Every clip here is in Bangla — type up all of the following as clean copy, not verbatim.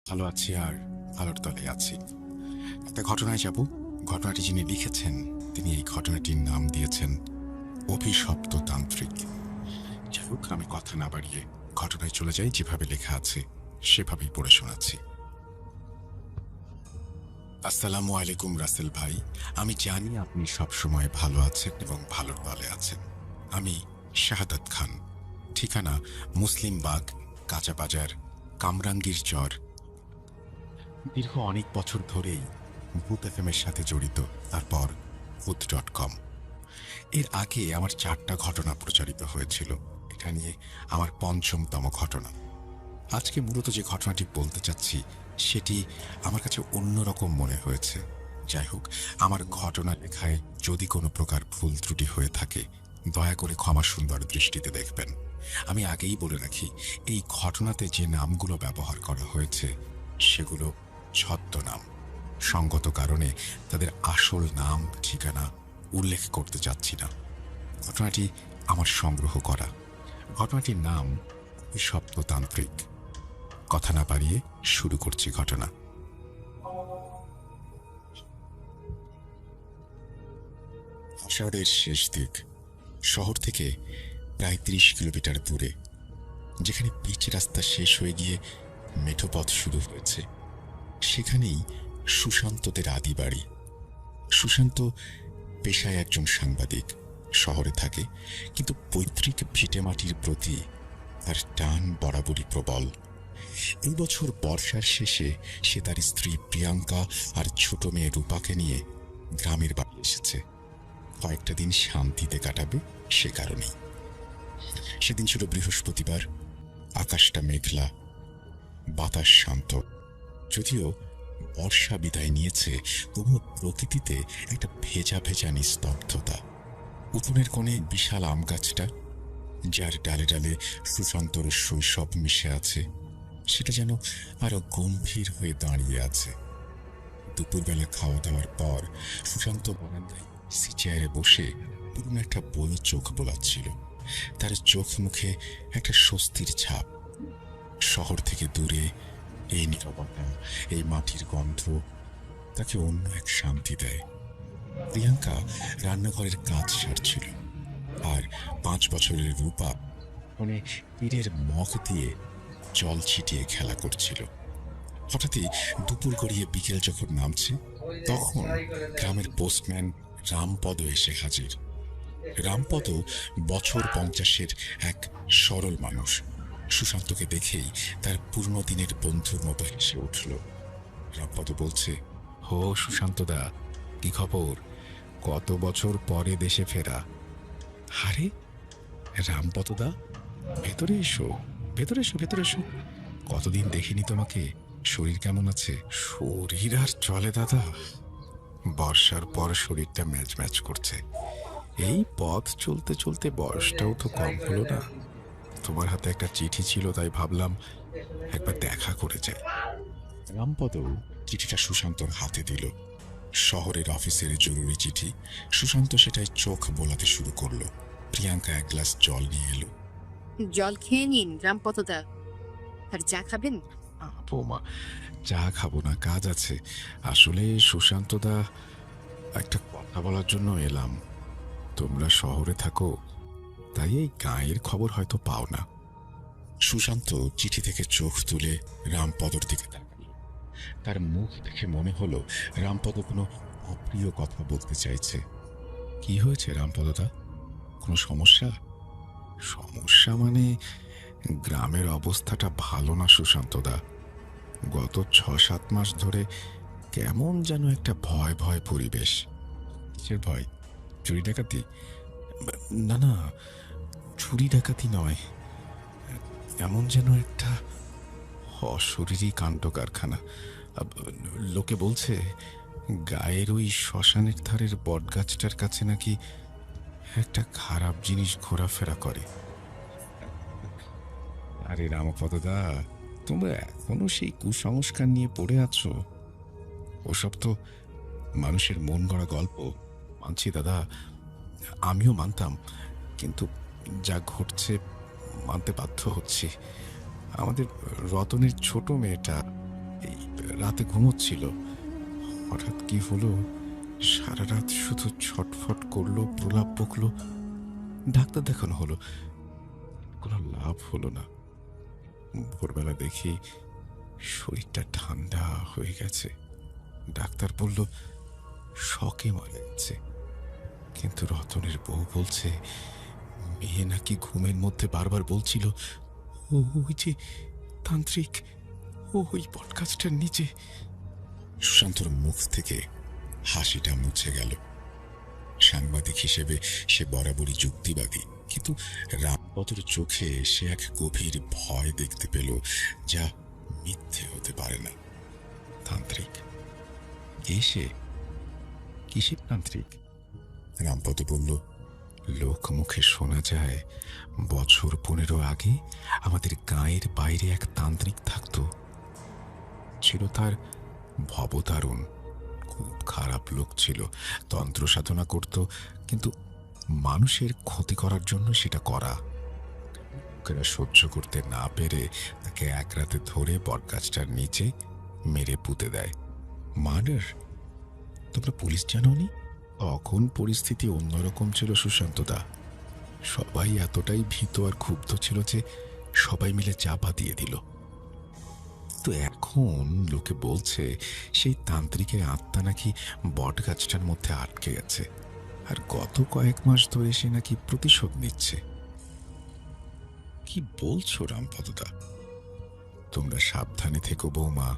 ভালো আছি আর ভালোর তলে আছি। একটা ঘটনায় যাব। ঘটনাটি যিনি লিখেছেন তিনি এই ঘটনাটির নাম দিয়েছেন অভিশপ্ত তান্ত্রিক। যাই হোক, আমি কথা না বাড়িয়ে ঘটনায় চলে যাই। যেভাবে লেখা আছে সেভাবেই পড়ে শোনাচ্ছি। আসসালামু আলাইকুম রাসেল ভাই। আমি জানি আপনি সবসময় ভালো আছেন এবং ভালোর তলে আছেন। আমি শাহাদাত খান। ঠিকানা মুসলিমবাগ, কাঁচা বাজার, কামরাঙ্গীর চর। দীর্ঘ অনেক বছর ধরেই ভূত এফএমের সাথে জড়িত। তারপর ভূত.com। এর আগে আমার 4টা ঘটনা প্রচারিত হয়েছিল। এটা নিয়ে আমার 5মতম ঘটনা। আজকে মূলত যে ঘটনাটি বলতে চাচ্ছি সেটি আমার কাছে অন্যরকম মনে হয়েছে। যাই হোক, আমার ঘটনা লেখায় যদি কোনো প্রকার ভুল ত্রুটি হয়ে থাকে দয়া করে ক্ষমা সুন্দর দৃষ্টিতে দেখবেন। আমি আগেই বলে রাখি, এই ঘটনাতে যে নামগুলো ব্যবহার করা হয়েছে সেগুলো ছদ্মনাম। সঙ্গত কারণে তাদের আসল নাম ঠিকানা উল্লেখ করতে চাচ্ছি না। ঘটনাটি আমার সংগ্রহ করা। ঘটনাটির নাম অভিশপ্ততান্ত্রিক। কথা না বাড়িয়ে শুরু করছি ঘটনা। আষাঢ়ের শেষ দিক, শহর থেকে প্রায় 30 কিলোমিটার দূরে, যেখানে পিচ রাস্তা শেষ হয়ে গিয়ে মেঠো পথ শুরু হয়েছে, সেখানেই সুশান্তদের আদি বাড়ি। সুশান্ত পেশায় একজন সাংবাদিক, শহরে থাকে, কিন্তু পৈতৃক ভিটেমাটির প্রতি তার টান বরাবরই প্রবল। এই বছর বর্ষার শেষে সে তার স্ত্রী প্রিয়াঙ্কা আর ছোট মেয়ে রূপাকে নিয়ে গ্রামের বাড়ি এসেছে। কয়েকটা দিন শান্তিতে কাটাবে, সে কারণেই। সেদিন ছিল বৃহস্পতিবার। আকাশটা মেঘলা, বাতাস শান্ত। যদিও বর্ষা বিদায় নিয়েছে, তবুও প্রকৃতিতে একটা ভেজা ভেজা নিস্তব্ধতা। উঠোনের কোণে বিশাল আম গাছটা, যার ডালে ডালে সুশান্তর শৈশব মিশে আছে, সেটা যেন আরো গম্ভীর হয়ে দাঁড়িয়ে আছে। দুপুরবেলা খাওয়া দাওয়ার পর সুশান্ত বারান্দায় এসি চেয়ারে বসে পুরনো একটা বই চোখ বোলাচ্ছিল। তার চোখ মুখে একটা স্বস্তির ছাপ। শহর থেকে দূরে এই নীরবতা, এই মাটির গন্ধ তাকে অন্য এক শান্তি দেয়। প্রিয়াঙ্কা রান্নাঘরের কাজ সারছিল, আর 5 বছরের রূপা ফোনে তীরের মগ দিয়ে জল ছিটিয়ে খেলা করছিল। হঠাৎই দুপুর গড়িয়ে বিকেল যখন নামছে, তখন গ্রামের পোস্টম্যান রামপদ এসে হাজির। রামপদ বছর 50-এর এক সরল মানুষ। সুশান্তকে দেখেই তার পুরনো দিনের বন্ধুর মতো হেসে উঠল। রামপদ বলছে, হো সুশান্তদা, কি খবর? কত বছর পরে দেশে ফেরা। আরে রামপদদা, ভেতরে এসো, ভেতরে এসো, ভেতরে এসো। কতদিন দেখিনি তোমাকে। শরীর কেমন আছে? শরীর আর চলে দাদা, বর্ষার পর শরীরটা ম্যাচ ম্যাচ করছে। এই পথ চলতে চলতে বয়সটাও তো কম হলো না। তোমার হাতে একটা চিঠি ছিল, তাই ভাবলাম একবার দেখা করে যাই। রামপদ চিঠিটা সুশান্তর হাতে দিল। শহরের অফিসের জরুরি চিঠি। সুশান্ত সেটাই চোখ বোলাতে শুরু করলো। প্রিয়াঙ্কা এক গ্লাস জল নিয়ে এলো। জল খেয়ে নিন রামপতদা। আর চা খাবেন? বৌমা, চা খাবো না, কাজ আছে। আসলে সুশান্তদা, একটা কথা বলার জন্য এলাম। তোমরা শহরে থাকো, তাই এই গাঁয়ের খবর হয়তো পাও না। সুশান্ত চিঠি থেকে চোখ তুলে রামপদর দিকে তাকাল। তার মুখ দেখে মনে হলো রামপদ কোনো অপ্রিয় কথা বলতে চাইছে। কি হয়েছে রামপদদা? কোনো সমস্যা? সমস্যা মানে, গ্রামের অবস্থাটা ভালো না সুশান্তদা। গত 6-7 মাস ধরে কেমন যেন একটা ভয় ভয় পরিবেশ। কিসের ভয়? চুরি ডাকাতি? না না, চুরি ডাকাতি নয়, এমন যেন একটা অশরীরী কাণ্ড কারখানা। লোকে বলছে গায়ের ওই শ্মশানের ধারের বটগাছটার কাছে নাকি একটা খারাপ জিনিস ঘোরাফেরা করে। আরে রামপদদা, তোমরা এখনো সেই কুসংস্কার নিয়ে পড়ে আছো। ওসব তো মানুষের মন গড়া গল্প। মানছি দাদা, আমিও মানতাম, কিন্তু যা ঘটছে মানতে বাধ্য হচ্ছি। আমাদের রতনের ছোট মেয়েটা এই রাতে ঘুমোচ্ছিল, হঠাৎ কি হলো, সারা রাত শুধু ছটফট করলো, প্রলাপ বকলো। ডাক্তার দেখানো হলো, কোনো লাভ হলো না। ভোরবেলা দেখি শরীরটা ঠান্ডা হয়ে গেছে। ডাক্তার বলল শকে মারা গেছে। কিন্তু রতনের বউ বলছে মেয়ে নাকি ঘুমের মধ্যে বারবার বলছিল, ওই যে তান্ত্রিক, ওই বটগাছটার নিচে। সুশান্তর মুখ থেকে হাসিটা মুছে গেল। সাংবাদিক হিসেবে সে বরাবরই যুক্তিবাদী, কিন্তু রামপদর চোখে সে এক গভীর ভয় দেখতে পেল, যা মিথ্যে হতে পারে না। তান্ত্রিক? কে সে? কিসের তান্ত্রিক? রামপদ বলল, লোক মুখে শোনা যায় 15 বছর আগে আমাদের গাঁয়ের বাইরে এক তান্ত্রিক থাকত। ছিল তার ভবতারণ। খুব খারাপ লোক ছিল, তন্ত্র সাধনা করত, কিন্তু মানুষের ক্ষতি করার জন্য সেটা করা। লোকেরা সহ্য করতে না পেরে তাকে এক রাতে ধরে বটগাছটার নিচে মেরে পুঁতে দেয়। মার্ডার? তোমরা পুলিশ জানোনি? তখন পরিস্থিতি অন্যরকম ছিল সুশান্তদা। সবাই এতটাই ভীত আর ক্ষুব্ধ ছিল যে সবাই মিলে চাপা দিয়ে দিল। তো এখন লোকে বলছে সেই তান্ত্রিকের আত্মা নাকি বটগাছটার মধ্যে আটকে গেছে, আর গত কয়েক মাস ধরে সে নাকি প্রতিশোধ নিচ্ছে। কি বলছো রামপদদা? তোমরা সাবধানে থেকো বৌমা।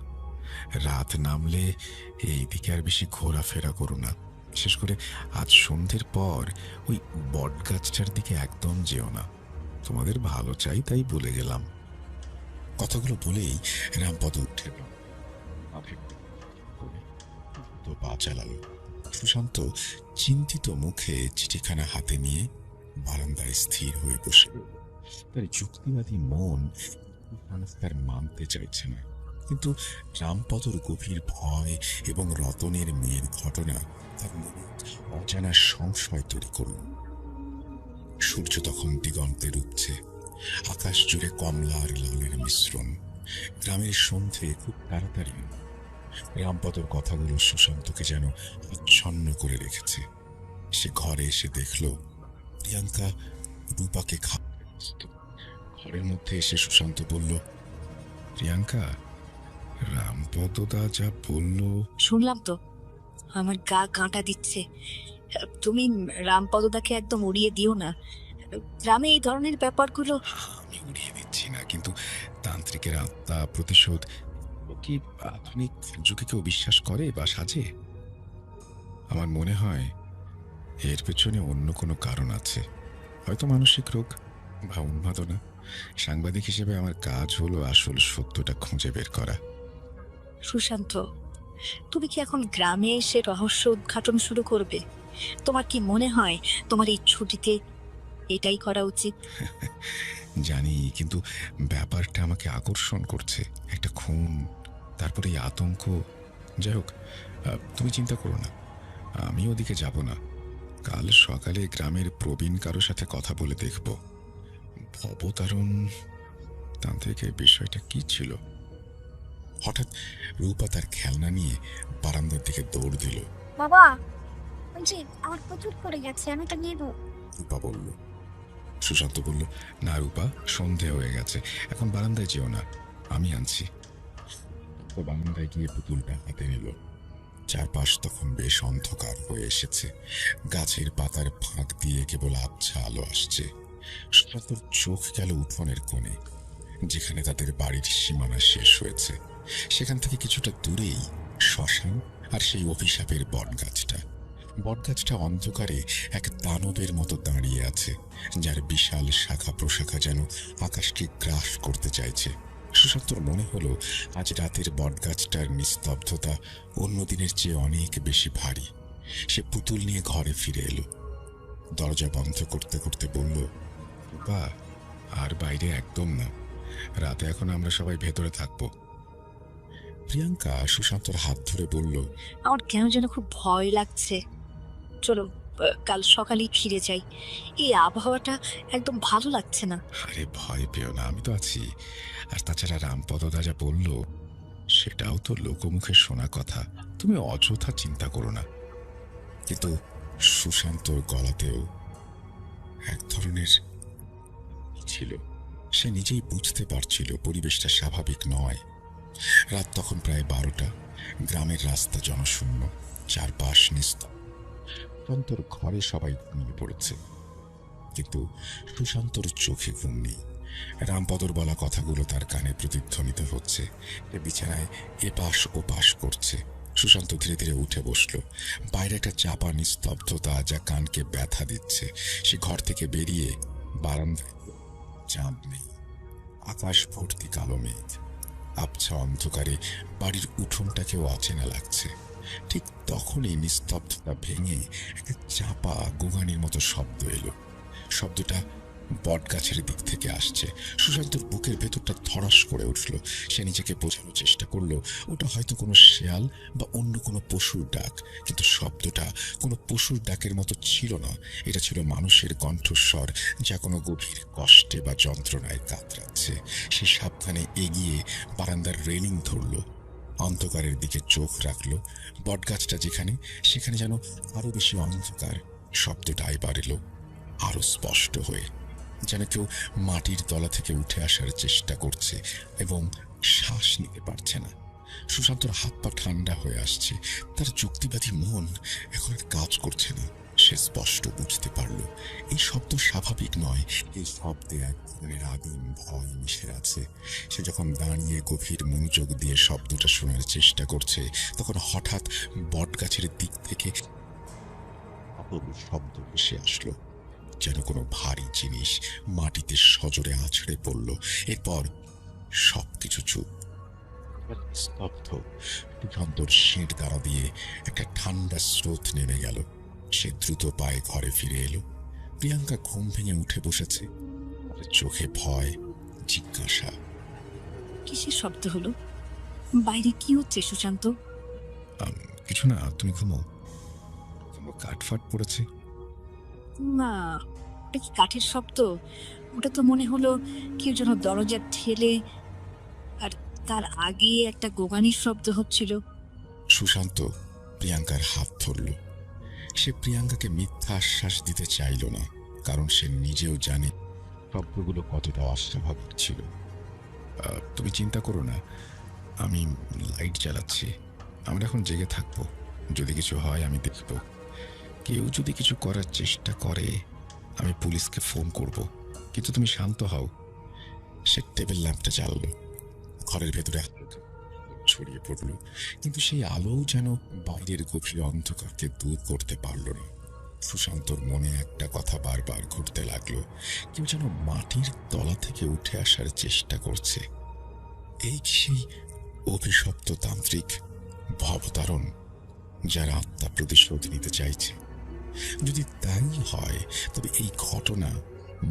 রাত নামলে এইদিকে আর বেশি ঘোরাফেরা করো না। বিশেষ করে আজ সন্ধ্যের পর ওই বটগাছটার দিকে একদম যেও না। তোমাদের ভালো চাই তাই বলে গেলাম। কথাগুলো বলেই রামপদ উঠে তো পা চালাল। সুশান্ত চিন্তিত মুখে চিঠিখানা হাতে নিয়ে বারান্দায় স্থির হয়ে বসে। তার যুক্তিবাদী মন তার মানতে চাইছে না, কিন্তু রামপদর গভীর ভয় এবং রতনের মেয়ের ঘটনা তার মনে অজানা সংশয় তৈরি করল। সূর্য তখন দিগন্তে উঠছে, আকাশ জুড়ে কমলা আর লালের মিশ্রণ। গ্রামের সন্ধে খুব তাড়াতাড়ি। রামপদর কথাগুলো সুশান্তকে যেন আচ্ছন্ন করে রেখেছে। সে ঘরে এসে দেখল প্রিয়াঙ্কা রূপাকে ঘরের মধ্যে এসে সুশান্ত বলল, প্রিয়াঙ্কা, রামপদদা যা বলল। শুনলাম তো, আমার গা কাঁটা দিচ্ছে। তুমি রামপদদাকে একদম উড়িয়ে দিও না। গ্রামে এই ধরনের ব্যাপারগুলো। আমি উড়িয়ে দিচ্ছি না, কিন্তু তান্ত্রিকের আত্মা, প্রতিশোধ কি আধুনিক যুগে কেউ বিশ্বাস করে বা সাজে? আমার মনে হয় এর পেছনে অন্য কোনো কারণ আছে, হয়তো মানসিক রোগ বা উন্মাদনা। সাংবাদিক হিসেবে আমার কাজ হলো আসল সত্যটা খুঁজে বের করা। সুশান্ত, তুমি কি এখন গ্রামে এসে রহস্য উদ্ঘাটন শুরু করবে? তোমার কি মনে হয় তোমার এই ছুটিতে এটাই করা উচিত? জানি, কিন্তু ব্যাপারটা আমাকে আকর্ষণ করছে। একটা খুন, তারপরে এই আতঙ্ক। যাই হোক, তুমি চিন্তা করো না, আমি ওদিকে যাব না। কাল সকালে গ্রামের প্রবীণ কারোর সাথে কথা বলে দেখব ভবতারণ তান্ত্রিকের বিষয়টা কি ছিল। হঠাৎ রূপা তার খেলনা নিয়ে বারান্দার দিকে দৌড় দিল। বাবা, ওই যে আমার প্রচুর পড়ে গেছে, আমি এটা নিয়ে দেবো। রূপা বলল। সুশান্ত বলল, না রূপা, সন্ধে হয়ে গেছে, এখন বারান্দায় যেও না, আমি আনছি। তো বারান্দায় গিয়ে পুতুলটা হাতে নিল। চারপাশ তখন বেশ অন্ধকার হয়ে এসেছে। গাছের পাতার ফাঁক দিয়ে কেবল আবছা আলো আসছে। সুশান্তর চোখ গেল উঠোনের কোণে, যেখানে তাদের বাড়ির সীমানা শেষ হয়েছে। সেখান থেকে কিছুটা দূরেই শ্মশান আর সেই অভিশাপের বটগাছটা। বটগাছটা অন্ধকারে এক দানবের মতো দাঁড়িয়ে আছে, যার বিশাল শাখা প্রশাখা যেন আকাশকে গ্রাস করতে চাইছে। সুশান্তর মনে হলো আজ রাতের বটগাছটার নিস্তব্ধতা অন্য দিনের চেয়ে অনেক বেশি ভারী। সে পুতুল নিয়ে ঘরে ফিরে এলো। দরজা বন্ধ করতে করতে বলল, রূপা, আর বাইরে একদম না, রাতে এখন আমরা সবাই ভেতরে থাকবো। প্রিয়াঙ্কা সুশান্তর হাত ধরে বলল, আমার কেন যেন খুব ভয় লাগছে। চলো কাল সকালেই ফিরে যাই। এই আবহাওয়াটা একদম ভালো লাগছে না। আরে ভয় পেও না, আমি তো আছি। আর তাছাড়া রামপদদা যা বলল সেটাও তো লোকমুখে শোনা কথা, তুমি অযথা চিন্তা করো না। কিন্তু সুশান্তর গলাতেও এক ধরনের ছিল। সে নিজেই বুঝতে পারছিল পরিবেশটা স্বাভাবিক নয়। রাত তখন প্রায় 12টা। গ্রামের রাস্তা জনশূন্য, চারপাশ নিস্তব্ধ। সুশান্তর ঘরে সবাই ঘুমিয়ে পড়েছে, কিন্তু সুশান্তর চোখে ঘুম নেই। রামপদর বলা কথাগুলো তার কানে প্রতিধ্বনিত হচ্ছে। সে বিছানায় এপাশ ওপাশ করছে। সুশান্ত ধীরে ধীরে উঠে বসল। বাইরে একটা চাপা নিস্তব্ধতা যা কানকে ব্যথা দিচ্ছে। সে ঘর থেকে বেরিয়ে বারান্দায়, চাঁদ নেই, আকাশ ভর্তি কালো মেঘ। আবছা অন্ধকারে বাড়ির উঠোনটাকেও অচেনা লাগছে। ঠিক তখনই নিস্তব্ধতা ভেঙে একটা চাপা গোগানির মতো শব্দ এলো। শব্দটা বটগাছের দিক থেকে আসছে। সুশান্তর বুকের ভেতরটা ধড়াস করে উঠল। সে নিজেকে বোঝানোর চেষ্টা করলো ওটা হয়তো কোনো শেয়াল বা অন্য কোনো পশুর ডাক, কিন্তু শব্দটা কোনো পশুর ডাকের মতো ছিল না। এটা ছিল মানুষের কণ্ঠস্বর, যা কোনো গভীর কষ্টে বা যন্ত্রণায় কাতরাচ্ছে। সে সাবধানে এগিয়ে বারান্দার রেলিং ধরল, অন্ধকারের দিকে চোখ রাখল। বটগাছটা যেখানে, সেখানে যেন আরো বেশি অন্ধকার। শব্দটা এবার এলো আরো স্পষ্ট হয়ে, যেন কেউ মাটির তলা থেকে উঠে আসার চেষ্টা করছে এবং শ্বাস নিতে পারছে না। সুশান্তর হাত পা ঠান্ডা হয়ে আসছে। তার যুক্তিবাদী মন এখন আর কাজ করছে না। সে স্পষ্ট বুঝতে পারল এই শব্দ স্বাভাবিক নয়। এই শব্দে এক ধরনের আদিম ভয় মিশে আছে। সে যখন দাঁড়িয়ে গভীর মনোযোগ দিয়ে শব্দটা শোনার চেষ্টা করছে, তখন হঠাৎ বটগাছের দিক থেকে শব্দ ভেসে আসলো, যেন কোনো ভারী জিনিস মাটিতে সজোরে আছড়ে পড়ল। এরপর সবকিছু চুপ, স্তব্ধ। সুশান্তর শির দ্বারা দিয়ে একটা ঠান্ডা স্রোত নেমে গেল। সে দ্রুত পায়ে ঘরে ফিরে এলো। প্রিয়াঙ্কা ঘুম ভেঙে উঠে বসেছে, চোখে ভয়, জিজ্ঞাসা। কিসের শব্দ হলো? বাইরে কি হচ্ছে সুশান্ত? কিছু না, তুমি ঘুমো। কাঠফাট পড়েছে। না, ওটা কি কাঠের শব্দ? ওটা তো মনে হলো কেউ যেন দরজা ঠেলে, আর তার আগে একটা গোগানির শব্দ হচ্ছিল। সুশান্ত প্রিয়াঙ্কার হাত ধরল। সে প্রিয়াঙ্কাকে মিথ্যা আশ্বাস দিতে চাইল না, কারণ সে নিজেও জানে শব্দগুলো কতটা অস্বাভাবিক ছিল। তুমি চিন্তা করো না, আমি লাইট জ্বালাচ্ছি। আমরা এখন জেগে থাকবো। যদি কিছু হয় আমি দেখব। কেউ যদি কিছু করার চেষ্টা করে আমি পুলিশকে ফোন করব, কিন্তু তুমি শান্ত হও। সে টেবিল ল্যাম্পটা জ্বালল। ঘরের ভেতরে ছড়িয়ে পড়ল, কিন্তু সেই আলো যেন বাইরের গভীর অন্ধকারকে দূর করতে পারল না। সুশান্তর মনে একটা কথা বারবার ঘুরতে লাগলো, কেউ যেন মাটির তলা থেকে উঠে আসার চেষ্টা করছে। এই সেই অভিশপ্ত তান্ত্রিক ভবতারণ, যার আত্মা প্রতিশোধ নিতে চাইছে। যদি তাই হয়, তবে এই ঘটনা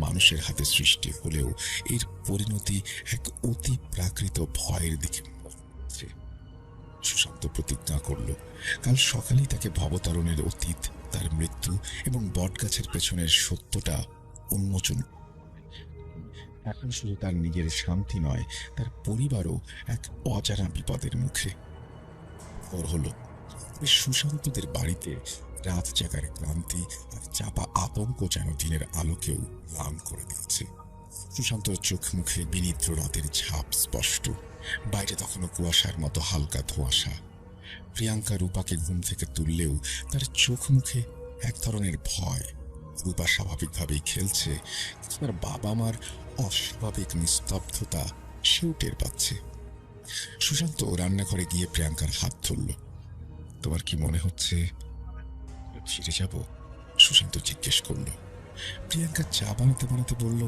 মানুষের হাতে সৃষ্টি হলেও এর পরিণতি এক অতি প্রাকৃত ভয়ের দিকে। সুশান্ত প্রতিজ্ঞা করল কাল সকালেই তাকে ভবতারণের অতীত, তার মৃত্যু এবং বটগাছের পেছনের সত্যটা উন্মোচন। এখন শুধু তার নিজের শান্তি নয়, তার পরিবারও এক অজানা বিপদের মুখে। ওর হলো সুশান্তদের বাড়িতে রাত জাগার ক্লান্তি আর চাপা আতঙ্ক যেন দিনের আলোকেও ম্লান করে দিয়েছে। সুশান্তর চোখ মুখে বিনিদ্র রাতের ছাপ স্পষ্ট। বাইরে তখনও কুয়াশার মতো হালকা ধোঁয়াশা। প্রিয়াঙ্কা রূপাকে ঘুম থেকে তুললেও তার চোখ মুখে এক ধরনের ভয়। রূপা স্বাভাবিকভাবেই খেলছে, তার বাবা মার অস্বাভাবিক নিস্তব্ধতা সেও টের পাচ্ছে। সুশান্ত রান্নাঘরে গিয়ে প্রিয়াঙ্কার হাত ধরল। তোমার কি মনে হচ্ছে ফিরে যাব? সুশান্ত জিজ্ঞেস করল। প্রিয়াঙ্কা চা বানাতে বানাতে বলল,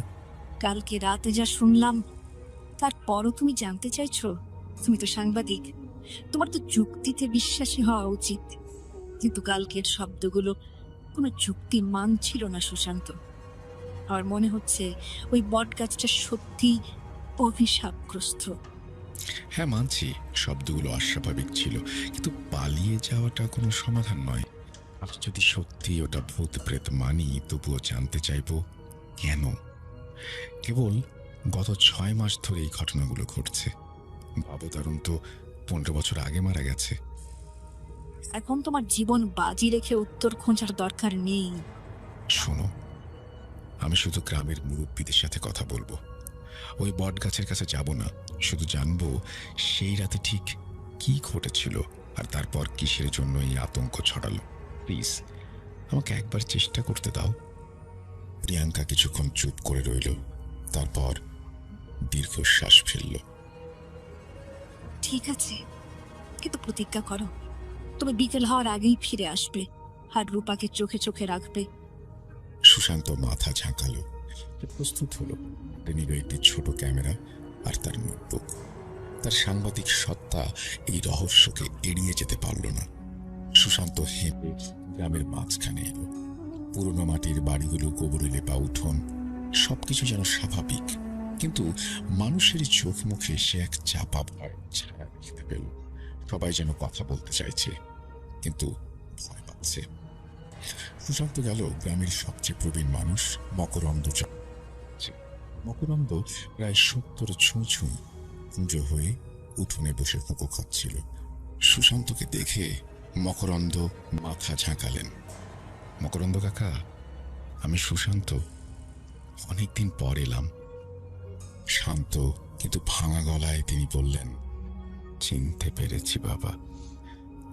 কালকে রাতে যা শুনলাম তারপরও তুমি জানতে চাইছো? তুমি তো সাংবাদিক, তোমার তো যুক্তিতে বিশ্বাসী হওয়া উচিত। কিন্তু কালকের শব্দগুলো কোনো যুক্তির মান ছিল না সুশান্ত। আমার মনে হচ্ছে ওই বটগাছটা সত্যি অভিশাপগ্রস্ত। হ্যাঁ, মানছি শব্দগুলো অস্বাভাবিক ছিল, কিন্তু পালিয়ে যাওয়াটা কোনো সমাধান নয়। আর যদি সত্যি ওটা ভূত প্রেত মানি, তবুও জানতে চাইব কেন। কেবল গত 6 মাস ধরে এই ঘটনাগুলো ঘটছে। ভবতারণ তো 15 বছর আগে মারা গেছে। এখন তোমার জীবন বাজি রেখে উত্তর খোঁজার দরকার নেই। শোনো, আমি শুধু গ্রামের মুরব্বীদের সাথে কথা বলবো, ওই বট গাছের কাছে যাব না। শুধু জানবো সেই রাতে ঠিক কি ঘটেছিল আর তারপর কিসের জন্য এই আতঙ্ক ছড়ালো। প্লিজ আমাকে একবার চেষ্টা করতে দাও। প্রিয়াঙ্কা কিছুক্ষণ চুপ করে রইল, তারপর দীর্ঘশ্বাস ফেলল। ঠিক আছে, কিন্তু প্রতিজ্ঞা করো তুমি বিকেল হওয়ার আগেই ফিরে আসবে আর রূপাকে চোখে চোখে রাখবে। সুশান্ত মাথা ঝাঁকালো, প্রস্তুত হলো। নিল একটি ছোট ক্যামেরা আর তার নোটবুক। তার সাংবাদিক সত্তা এই রহস্যকে এড়িয়ে যেতে পারল না। সুশান্ত হেঁটে গ্রামের মাঝখানে এলো। পুরনো মাটির বাড়িগুলো, গোবরে লেপা উঠোন, সবকিছু যেন স্বাভাবিক, কিন্তু মানুষের চোখ মুখে সে এক চাপা ভয় ছায়া দেখতে পেল। সবাই যেন কথা বলতে চাইছে, কিন্তু ভয় পাচ্ছে। সুশান্ত গেল গ্রামের সবচেয়ে প্রবীণ মানুষ মকরন্দ। মকরন্দ প্রায় 70 ছুঁই ছুঁই পুজো হয়ে উঠোনে বসে ফুঁকো খাচ্ছিল। সুশান্তকে দেখে মকরন্দ মাথা ঝাঁকালেন। মকরন্দ কাকা, আমি সুশান্ত, অনেকদিন পর এলাম। শান্ত কিন্তু ভাঙা গলায় তিনি বললেন, চিনতে পেরেছি বাবা,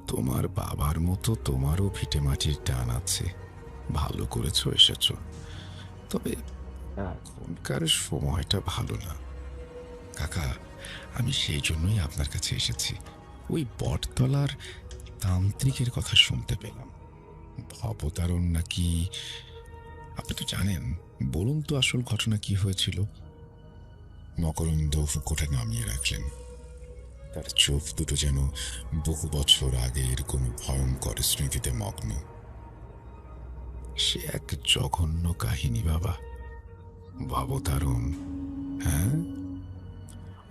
তোমার বাবার মতো তোমারও ভিটে মাটির টান আছে। ভালো করেছো এসেছ, তবে এখনকার সময়টা ভালো না। কাকা, আমি সেই জন্যই আপনার কাছে এসেছি। ওই বটতলার তান্ত্রিকের কথা শুনতে পেলাম, ভবতারণ নাকি। আপনি তো জানেন, বলুন তো আসল ঘটনা কি হয়েছিল? মকরন্দ ফুঁকোটা নামিয়ে রাখলেন। তার চোখ দুটো যেন বহু বছর আগের কোনো ভয়ঙ্কর স্মৃতিতে মগ্ন। সে এক জঘন্য কাহিনী বাবা, ভবতারণ। হ্যাঁ,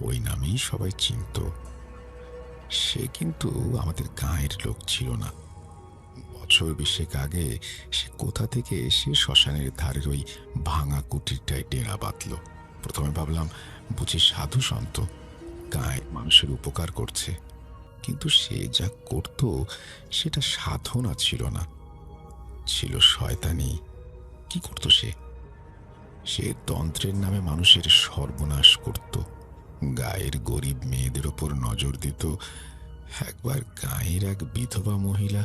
ওই নামেই সবাই চিনত। সে কিন্তু আমাদের গাঁয়ের লোক ছিল না। বছর 20 আগে সে কোথা থেকে এসে শ্মশানের ধারের ওই ভাঙা কুটিরটায় ডেরা বাঁধল। প্রথমে ভাবলাম বুঝি সাধু সন্ত গাঁয়ের মানুষের উপকার করছে, কিন্তু সে যা করত সেটা সাধনা ছিল না, ছিল শয়তানি। কি করত সে? সে তন্ত্রের নামে মানুষের সর্বনাশ করত, গায়ের গরিব মেয়েদের ওপর নজর দিত। একবার গাঁয়ের এক বিধবা মহিলা,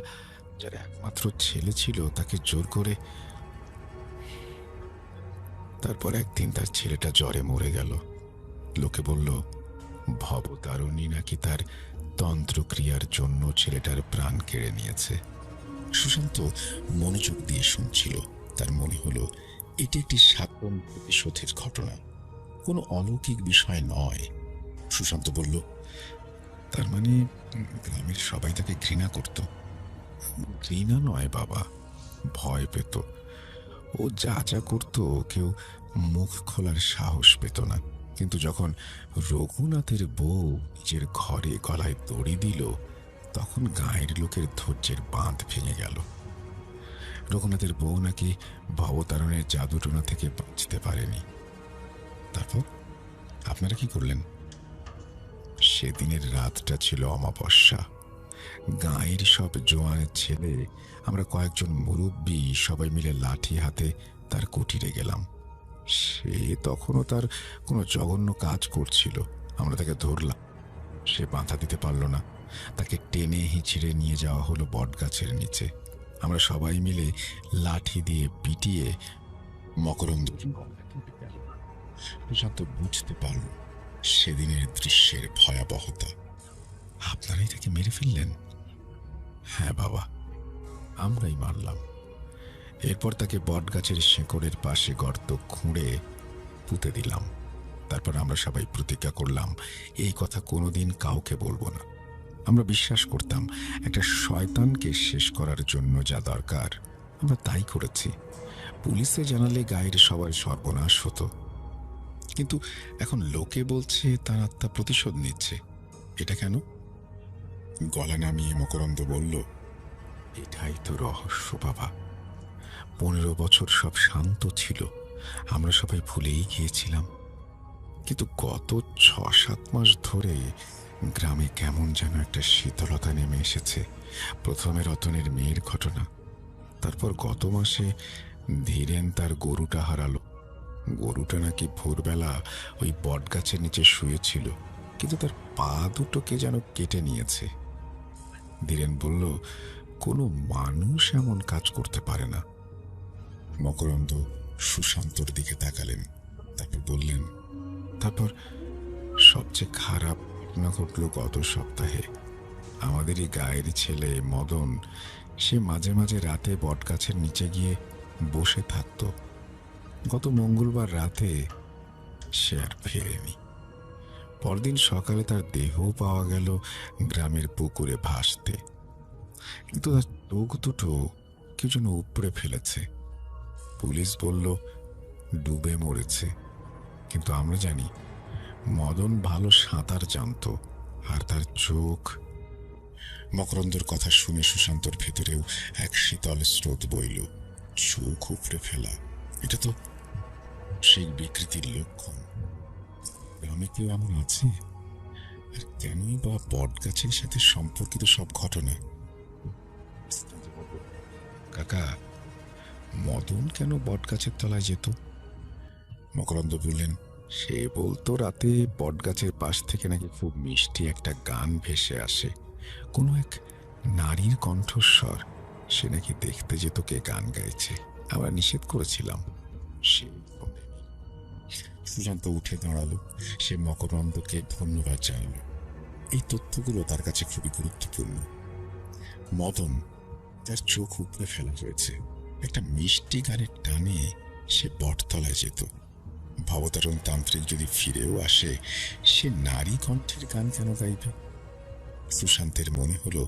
যার একমাত্র ছেলে ছিল, তাকে জোর করে। তারপর একদিন তার ছেলেটা জ্বরে মরে গেল। লোকে বলল ভবতারণী নাকি তার তন্ত্রক্রিয়ার জন্য ছেলেটার প্রাণ কেড়ে নিয়েছে। সুশান্ত মনোযোগ দিয়ে শুনছিল। তার মনে হলো এটি একটি সাধারণ প্রতিশোধের ঘটনা, কোনো অলৌকিক বিষয় নয়। সুশান্ত বলল, তার মানে গ্রামের সবাই তাকে ঘৃণা করত? ঘৃণা নয় বাবা, ভয় পেত। ও যা যা করত কেউ মুখ খোলার সাহস পেত না। কিন্তু যখন রঘুনাথের বউ নিজের ঘরে গলায় দড়ি দিল, তখন গাঁয়ের লোকের ধৈর্যের বাঁধ ভেঙে গেল। রঘুনাথের বউ নাকি ভবতারণের জাদুটোনা থেকে বাঁচতে পারেনি। তারপর আপনারা কি করলেন? সেদিনের রাতটা ছিল অমাবস্যা। গাঁয়ের সব জোয়ানের ছেলে, আমরা কয়েকজন মুরব্বী সবাই মিলে লাঠি হাতে তার কুটিরে গেলাম। সে তখনও তার কোনো জঘন্য কাজ করছিল। আমরা তাকে ধরলাম, সে বাধা দিতে পারল না। তাকে টেনে হিঁচড়ে নিয়ে যাওয়া হলো বটগাছের নিচে। আমরা সবাই মিলে লাঠি দিয়ে পিটিয়ে মকরন্দ সুশান্ত বুঝতে পারল সেদিনের দৃশ্যের ভয়াবহতা। আপনারাই তাকে মেরে ফেললেন? হ্যাঁ বাবা, আমরাই মারলাম। এরপর তাকে বটগাছের শেকড়ের পাশে গর্ত খুঁড়ে পুঁতে দিলাম। তারপর আমরা সবাই প্রতিজ্ঞা করলাম এই কথা কোনোদিন কাউকে বলবো না। আমরা বিশ্বাস করতাম একটা শয়তানকে শেষ করার জন্য যা দরকার আমরা তাই করেছি। পুলিশে জানালে গায়ের সবার সর্বনাশ হতো, কিন্তু এখন লোকে বলছে তার আত্মা প্রতিশোধ নিচ্ছে। এটা কেন? গলা নামিয়ে মকরন্দ বলল, এটাই তো রহস্য বাবা। 15 বছর সব শান্ত ছিল, আমরা সবাই ভুলেই গিয়েছিলাম। কিন্তু গত 6-7 মাস ধরে গ্রামে কেমন যেন একটা শীতলতা নেমে এসেছে। প্রথমে রতনের মেয়ের ঘটনা, তারপর গত মাসে ধীরেন তার গরুটা হারালো। গরুটা নাকি ভোরবেলা ওই বটগাছের নিচে শুয়েছিল, কিন্তু তার পা দুটোকে যেন কেটে নিয়েছে। ধীরেন বলল, কোনো মানুষ এমন কাজ করতে পারে না। মকরন্দ সুশান্তর দিকে তাকালেন, তারপর বললেন, তারপর সবচেয়ে খারাপ ঘটনা ঘটল গত সপ্তাহে। আমাদেরই গায়ের ছেলে মদন, সে মাঝে মাঝে রাতে বটগাছের নিচে গিয়ে বসে থাকত। গত মঙ্গলবার রাতে সে আর ফেরেনি। পরদিন সকালে তার দেহ পাওয়া গেল গ্রামের পুকুরে ভাসতে, কিন্তু তার চোখ দুটো কেউ যেন উপড়ে ফেলেছে। পুলিশ বলল ডুবে মরেছে, কিন্তু আমরা জানি মদন ভালো সাঁতার জানত, আর তার চোখ। মকরন্দর কথা শুনে সুশান্তর ভেতরেও এক শীতল স্রোত বইল। চোখ উপড়ে ফেলা, এটা তো সেই বিকৃতির লক্ষণ। গ্রামে কেউ এমন আছে? আর কেনই বা বটগাছের সাথে সম্পর্কিত সব ঘটনা? কাকা, মদন কেন বটগাছের তলায় যেত? মকরন্দ বললেন, সে বলতো রাতে বটগাছের পাশ থেকে নাকি খুব মিষ্টি একটা গান ভেসে আসে, কোনো এক নারীর কণ্ঠস্বর। সে নাকি দেখতে যেত কে গান গাইছে। আমরা নিষেধ করেছিলাম। সে সুশান্ত উঠে দাঁড়ালো। সে মকরন্দকে ধন্যবাদ জানালো। এই তথ্যগুলো তার কাছে খুবই গুরুত্বপূর্ণ। মদন, তার চোখ উপড়ে ফেলা হয়েছে, একটা মিষ্টি গানের টানে সে বটতলায় যেত। ভবতারণ তান্ত্রিক যদি ফিরেও আসে, সে নারী কণ্ঠের গান কেন গাইবে? সুশান্তের মনে হলো,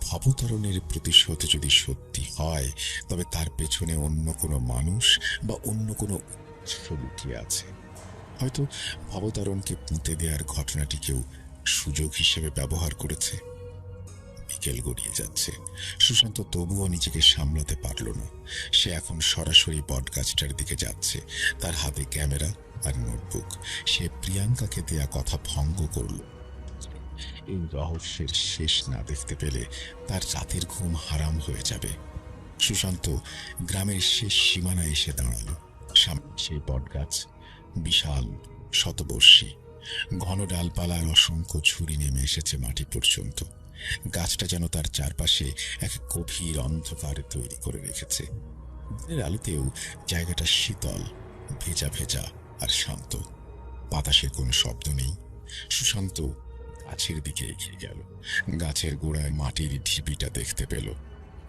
ভবতারণের প্রতিশোধ যদি সত্যি হয়, তবে তার পেছনে অন্য কোনো মানুষ বা অন্য কোনো উদ্দেশ্য লুকিয়ে আছে। হয়তো ভবতারণকে পুঁতে দেওয়ার ঘটনাটি কেউ সুযোগ হিসেবে ব্যবহার করেছে। বিকেল গড়িয়ে যাচ্ছে। সুশান্ত তবুও নিজেকে সামলাতে পারল না। সে এখন সরাসরি বটগাছটার দিকে যাচ্ছে, তার হাতে ক্যামেরা আর নোটবুক। সে প্রিয়াঙ্কাকে দেয়া কথা ভঙ্গ করল। এই রহস্যের শেষ না দেখতে পেলে তার রাতের ঘুম হারাম হয়ে যাবে। সুশান্ত গ্রামের শেষ সীমানায় এসে দাঁড়ালো। সামনে সেই বটগাছ, বিশাল, শতবর্ষী। ঘন ডালপালার অসংখ্য ঝুড়ি নেমে এসেছে মাটি পর্যন্ত। গাছটা যেন তার চারপাশে এক গভীর অন্ধকার তৈরি করে রেখেছে। দিনের আলোতেও জায়গাটা শীতল, ভেজা ভেজা আর শান্ত। বাতাসের কোনো শব্দ নেই। সুশান্ত গাছের দিকে এগিয়ে গেল। গাছের গোড়ায় মাটির ঢিবিটা দেখতে পেল।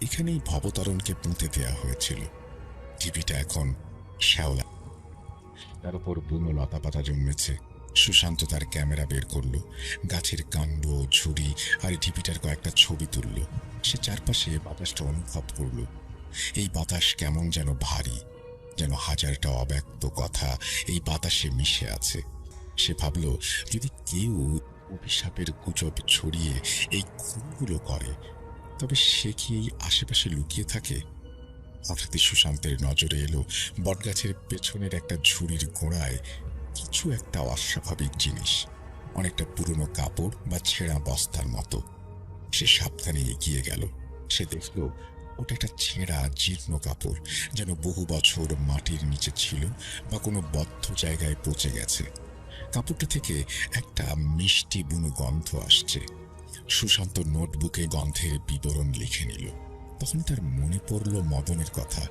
এখানেই ভবতারণকে পুঁতে দেওয়া হয়েছিল। ঢিবিটা এখন শ্যাওলা, তার উপর বুনো লতা পাতা জন্মেছে। সুশান্ত তার ক্যামেরা বের করল, গাছের কাণ্ড, ঝুড়ি আর ঢিপিটার কয়েকটা ছবি তুলল। সে চারপাশে বাতাসটা অনুভব করল। এই বাতাস কেমন যেন ভারী, যেন হাজারটা অব্যক্ত কথা এই বাতাসে মিশে আছে। সে ভাবল, যদি কেউ অভিশাপের গুজব ছড়িয়ে এই খুনগুলো করে, তবে সে কি এই আশেপাশে লুকিয়ে থাকে? হঠাৎই সুশান্তের নজরে এলো বটগাছের পেছনের একটা ঝুড়ির গোড়ায় কিছু একটা অস্বাভাবিক জিনিস, অনেকটা পুরনো কাপড় বা ছেঁড়া বস্তার মতো। সে সাবধানে এগিয়ে গেল। সে দেখল ওটা একটা ছেঁড়া জীর্ণ কাপড়, যেন বহু বছর মাটির নিচে ছিল বা কোনো বদ্ধ জায়গায় পচে গেছে। কাপড়টা থেকে একটা মিষ্টি বুনো গন্ধ আসছে। সুশান্ত নোটবুকে গন্ধের বিবরণ লিখে নিল। তখন তার মনে পড়ল মদনের কথা।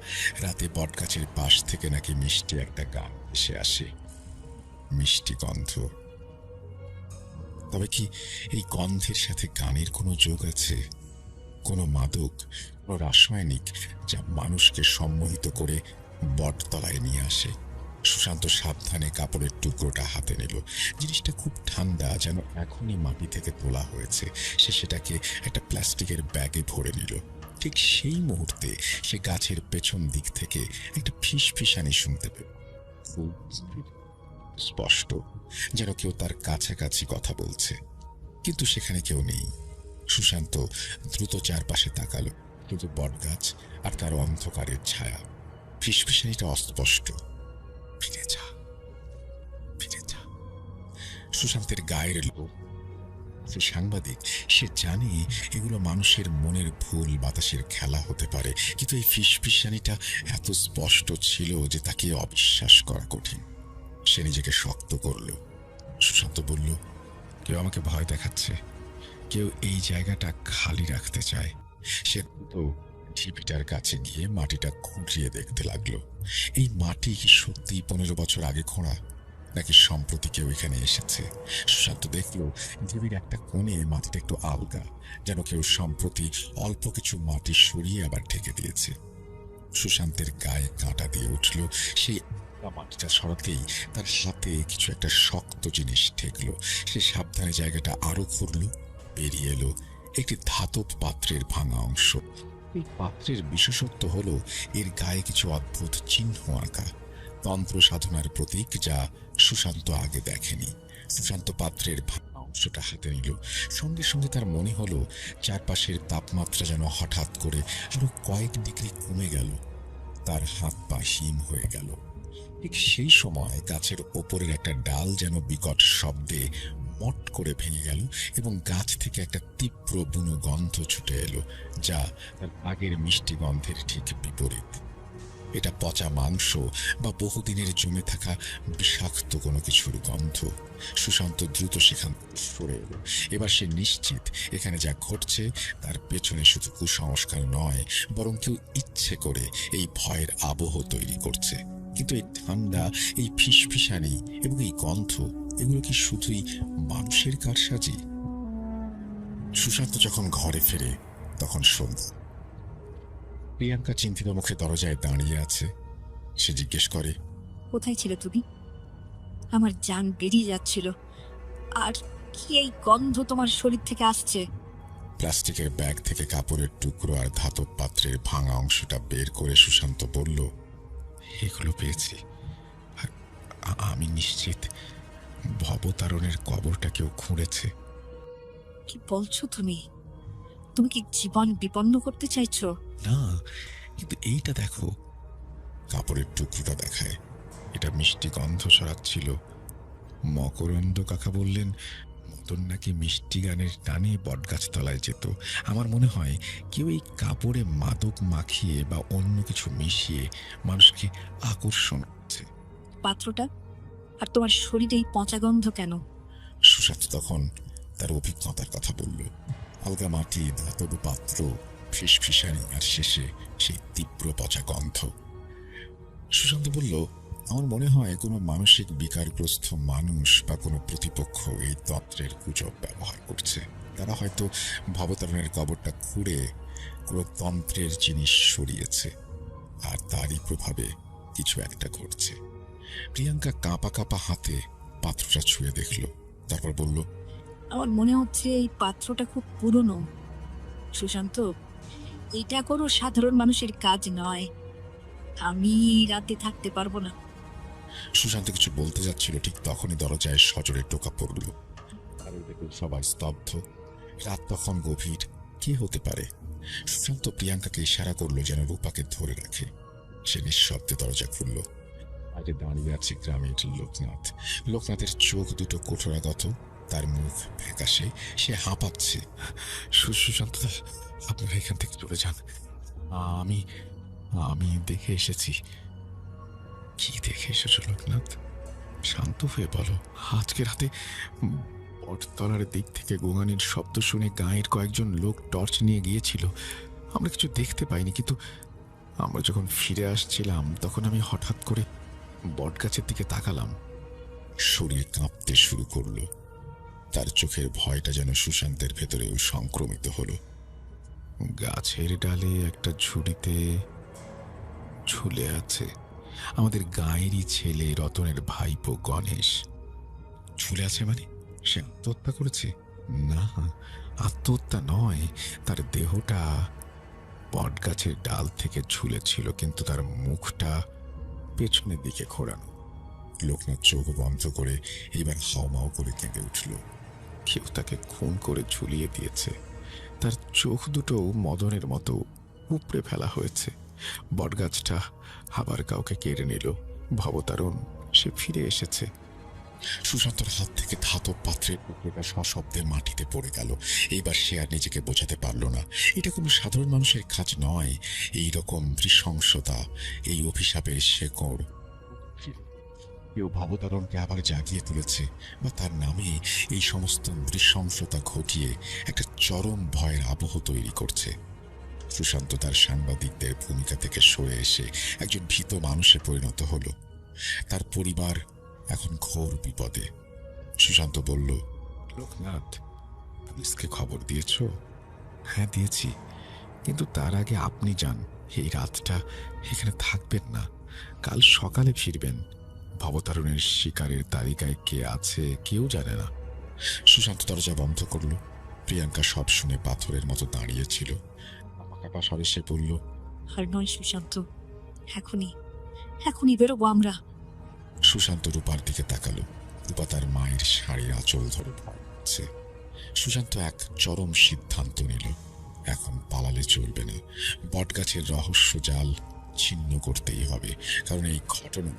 রাতে বটগাছের পাশ থেকে নাকি মিষ্টি একটা গান এসে আসে, মিষ্টি গন্ধ। তবে কি এই গন্ধের সাথে গানের কোনো যোগ আছে? কোনো মাদক, কোনো রাসায়নিক যা মানুষকে সম্মোহিত করে বটতলায় নিয়ে আসে? সুশান্ত সাবধানে কাপড়ের টুকরোটা হাতে নিল। জিনিসটা খুব ঠান্ডা, যেন এখনই মাটি থেকে তোলা হয়েছে। সে সেটাকে একটা প্লাস্টিকের ব্যাগে ভরে নিল। ঠিক সেই মুহূর্তে সে গাছের পেছন দিক থেকে একটা ফিসফিসানি শুনতে পেল, খুব স্পষ্ট, যেন কেউ তার কাছাকাছি কথা বলছে, কিন্তু সেখানে কেউ নেই। সুশান্ত দ্রুত চারপাশে তাকালো, শুধু বটগাছ আর তার অন্ধকারের ছায়া। ফিসফিসানিটা অস্পষ্ট। ফিরে যা, ফিরে যা। সুশান্তের গায়ের লোক সে সাংবাদিক, সে জানে এগুলো মানুষের মনের ভুল বাতাসের খেলা হতে পারে, কিন্তু এই ফিসফিসানিটা এত স্পষ্ট ছিল যে তাকে অবিশ্বাস করা কঠিন। সে নিজেকে শক্ত করল। সুশান্ত বলল, কেউ আমাকে ভয় দেখাচ্ছে, কেউ এই জায়গাটা খালি রাখতে চায়। সে তো ঢিপিটার কাছে গিয়ে মাটিটা খুঁড়িয়ে দেখতে লাগলো। এই মাটি কি সত্যিই 15 বছর আগে খোঁড়া, নাকি সম্প্রতি কেউ এখানে এসেছে? সুশান্ত দেখলো ঢিবির একটা কোণে মাটিটা একটু আলগা, যেন কেউ সম্প্রতি অল্প কিছু মাটি সরিয়ে আবার ঢেকে দিয়েছে। সুশান্তের গায়ে কাঁটা দিয়ে উঠল। সেই মাটিটা সরাতেই তার হাতে কিছু একটা শক্ত জিনিস ঠেকলো। সে সাবধানে জায়গাটা আরো খুঁড়ল। বেরিয়ে এলো একটি ধাতব পাত্রের ভাঙা অংশ। এই পাত্রের বিশেষত্ব হলো এর গায়ে কিছু অদ্ভুত চিহ্ন আঁকা, তন্ত্র সাধনার প্রতীক, যা সুশান্ত আগে দেখেনি। সুশান্ত পাত্রের ভাঙা অংশটা হাতে নিল। সঙ্গে সঙ্গে তার মনে হলো চারপাশের তাপমাত্রা যেন হঠাৎ করে আরো কয়েক ডিগ্রি কমে গেল। তার হাত পা হিম হয়ে গেল। ঠিক সেই সময় গাছের ওপরের একটা ডাল যেন বিকট শব্দে মট করে ভেঙে গেল এবং গাছ থেকে একটা তীব্র বুনো গন্ধ ছুটে এলো, যা তার আগের মিষ্টি গন্ধের ঠিক বিপরীত। এটা পচা মাংস বা বহুদিনের জমে থাকা বিষাক্ত কোনো কিছুর গন্ধ। সুশান্ত দ্রুত সেখান থেকে সরে এলো। এবার সে নিশ্চিত এখানে যা ঘটছে তার পেছনে শুধু কুসংস্কার নয়, বরং কেউ ইচ্ছে করে এই ভয়ের আবহ তৈরি করছে। কিন্তু এই ঠান্ডা, এই ফিসফিসানি এবং এই গন্ধ, এগুলো কি শুধুই মানুষের কারসাজি? সুশান্ত যখন ঘরে ফেরে তখন সন্ধ্যা। প্রিয়াঙ্কা চিন্তিত মুখে দরজায় দাঁড়িয়ে আছে। সে জিজ্ঞেস করে, কোথায় ছিলে তুমি? আমার জান বেরিয়ে যাচ্ছিল। আর কি এই গন্ধ তোমার শরীর থেকে আসছে? প্লাস্টিকের ব্যাগ থেকে কাপড়ের টুকরো আর ধাতব পাত্রের ভাঙা অংশটা বের করে সুশান্ত বলল, এগুলো পেয়েছি। আর আমি নিশ্চিত ভবতারণের কবরটা কেউ খুঁড়েছে। কি বলছো তুমি? তুমি কি জীবন বিপন্ন করতে চাইছো? না, কিন্তু এইটা দেখো। কাপড়ের টুকরোটা দেখায়। এটা মিষ্টি গন্ধ ছড়াচ্ছিল। মকরন্দ কাকা বললেন মদন নাকি মিষ্টি গানের টানে বটগাছ তলায় যেত। আমার মনে হয় কেউ এই কাপড়ে মাদক মাখিয়ে বা অন্য কিছু মিশিয়ে মানুষকে আকর্ষণ করছে। পাত্রটা আর তোমার শরীরে এই পচা গন্ধ কেন? সুশান্ত তখন তার অভিজ্ঞতার কথা বলল। আলগা মাটি, ধাতব পাত্র, ফিসফিসানি আর শেষে সেই তীব্র পচা গন্ধ। সুশান্ত বলল, আমার মনে হয় কোনো মানসিক বিকারগ্রস্ত মানুষ বা কোনো প্রতিপক্ষ এই তন্ত্রের গুজব ব্যবহার করছে। তারা হয়তো ভবতারণের কবরটা খুঁড়ে কোনো তন্ত্রের জিনিস সরিয়েছে, আর তারই প্রভাবে কিছু একটা ঘটছে। প্রিয়াঙ্কা কাঁপা কাঁপা হাতে পাত্রটা ছুঁয়ে দেখল, তারপর বলল, আমার মনে হচ্ছে এই পাত্রটা খুব পুরনো। সুশান্ত, এটা কোনো সাধারণ মানুষের কাজ নয়। আমি রাতে থাকতে পারবো না। সুশান্ত কিছু বলতে যাচ্ছিল, ঠিক তখনই দরজায় সজোরে টোকা পড়ল। আর সবাই স্তব্ধ। রাত তখন গভীর। কে হতে পারে? সুশান্ত প্রিয়াঙ্কাকে ইশারা করলো যেন রূপাকে ধরে রাখে। সে নিঃশব্দে দরজা খুলল। আগে দাঁড়িয়ে আছে গ্রামের লোকনাথ। লোকনাথের চোখ দুটো কঠোরাগত, তার মুখ ফ্যাকাশে, সে হাঁপাচ্ছে। সুশান্ত, আপনারা এখান থেকে চলে যান। আমি আমি দেখে এসেছি। কি দেখে এসেছো লোকনাথ? শান্ত হয়ে বলো। আজকে রাতে বটতলার দিক থেকে গোঙানির শব্দ শুনে গাঁয়ের কয়েকজন লোক টর্চ নিয়ে গিয়েছিল। আমরা কিছু দেখতে পাইনি, কিন্তু আমরা যখন ফিরে আসছিলাম তখন আমি হঠাৎ করে বটগাছের দিকে তাকালাম। শরীর কাঁপতে শুরু করলো। তার চোখের ভয়টা যেন সুশান্তের ভেতরেও সংক্রমিত হলো। গাছের ডালে একটা ঝুড়িতে ঝুলে আছে আমাদের গাঁয়েরই ছেলে রতনের ভাইপো গণেশ। ঝুলে আছে মানে? সে আত্মহত্যা করেছে? না, আত্মহত্যা নয়। তার দেহটা বটগাছের ডাল থেকে ঝুলেছিল, কিন্তু তার মুখটা পেছনের দিকে ঘোরানো। লোকনাথ চোখ বন্ধ করে এবার হাওমাও করে কেঁপে উঠল। কেউ তাকে খুন করে ঝুলিয়ে দিয়েছে। তার চোখ দুটো মদনের মতো উপড়ে ফেলা হয়েছে। বটগাছটা আবার কাউকে কেড়ে নিল। ভবতারণ, সে ফিরে এসেছে। সুশান্তর হাত থেকে ধাতব পাত্রের টুকরোটা সশব্দে মাটিতে পড়ে গেল। এইবার সে আর নিজেকে বোঝাতে পারল না। এটা কোনো সাধারণ মানুষের কাজ নয়। এই রকম নৃশংসতা, এই অভিশাপের শেকড় কেউ ভবতারণকে আবার জাগিয়ে তুলেছে, বা তার নামে এই সমস্ত নৃশংসতা ঘটিয়ে একটা চরম ভয়ের আবহ তৈরি করছে। সুশান্ত তার সাংবাদিকদের ভূমিকা থেকে সরে এসে একজন ভীত মানুষে পরিণত হলো। তার পরিবার এখন ঘোর বিপদে। সুশান্ত বলল, লোকনাথ, পুলিশকে খবর দিয়েছ? হ্যাঁ, দিয়েছি, কিন্তু তার আগে আপনি যান। এই রাতটা এখানে থাকবেন না, কাল সকালে ফিরবেন। ভবতারণের শিকারের তালিকায় কে আছে কেউ জানে না। সুশান্ত দরজা বন্ধ করল। প্রিয়াঙ্কা সব শুনে পাথরের মতো দাঁড়িয়েছিল। কাপা স্বরে সে বলল, আর নয় সুশান্ত, এখনই এখনই বেরোবো আমরা। সুশান্ত রূপার দিকে তাকালো। রূপা তার মায়ের শাড়ির আঁচল ধরে ভয় পাচ্ছে। সুশান্ত এক চরম সিদ্ধান্ত নিল, এখন পালালে চলবে না। বটগাছের রহস্য জাল ছিন্ন করতেই হবে, কারণ এই ঘটনা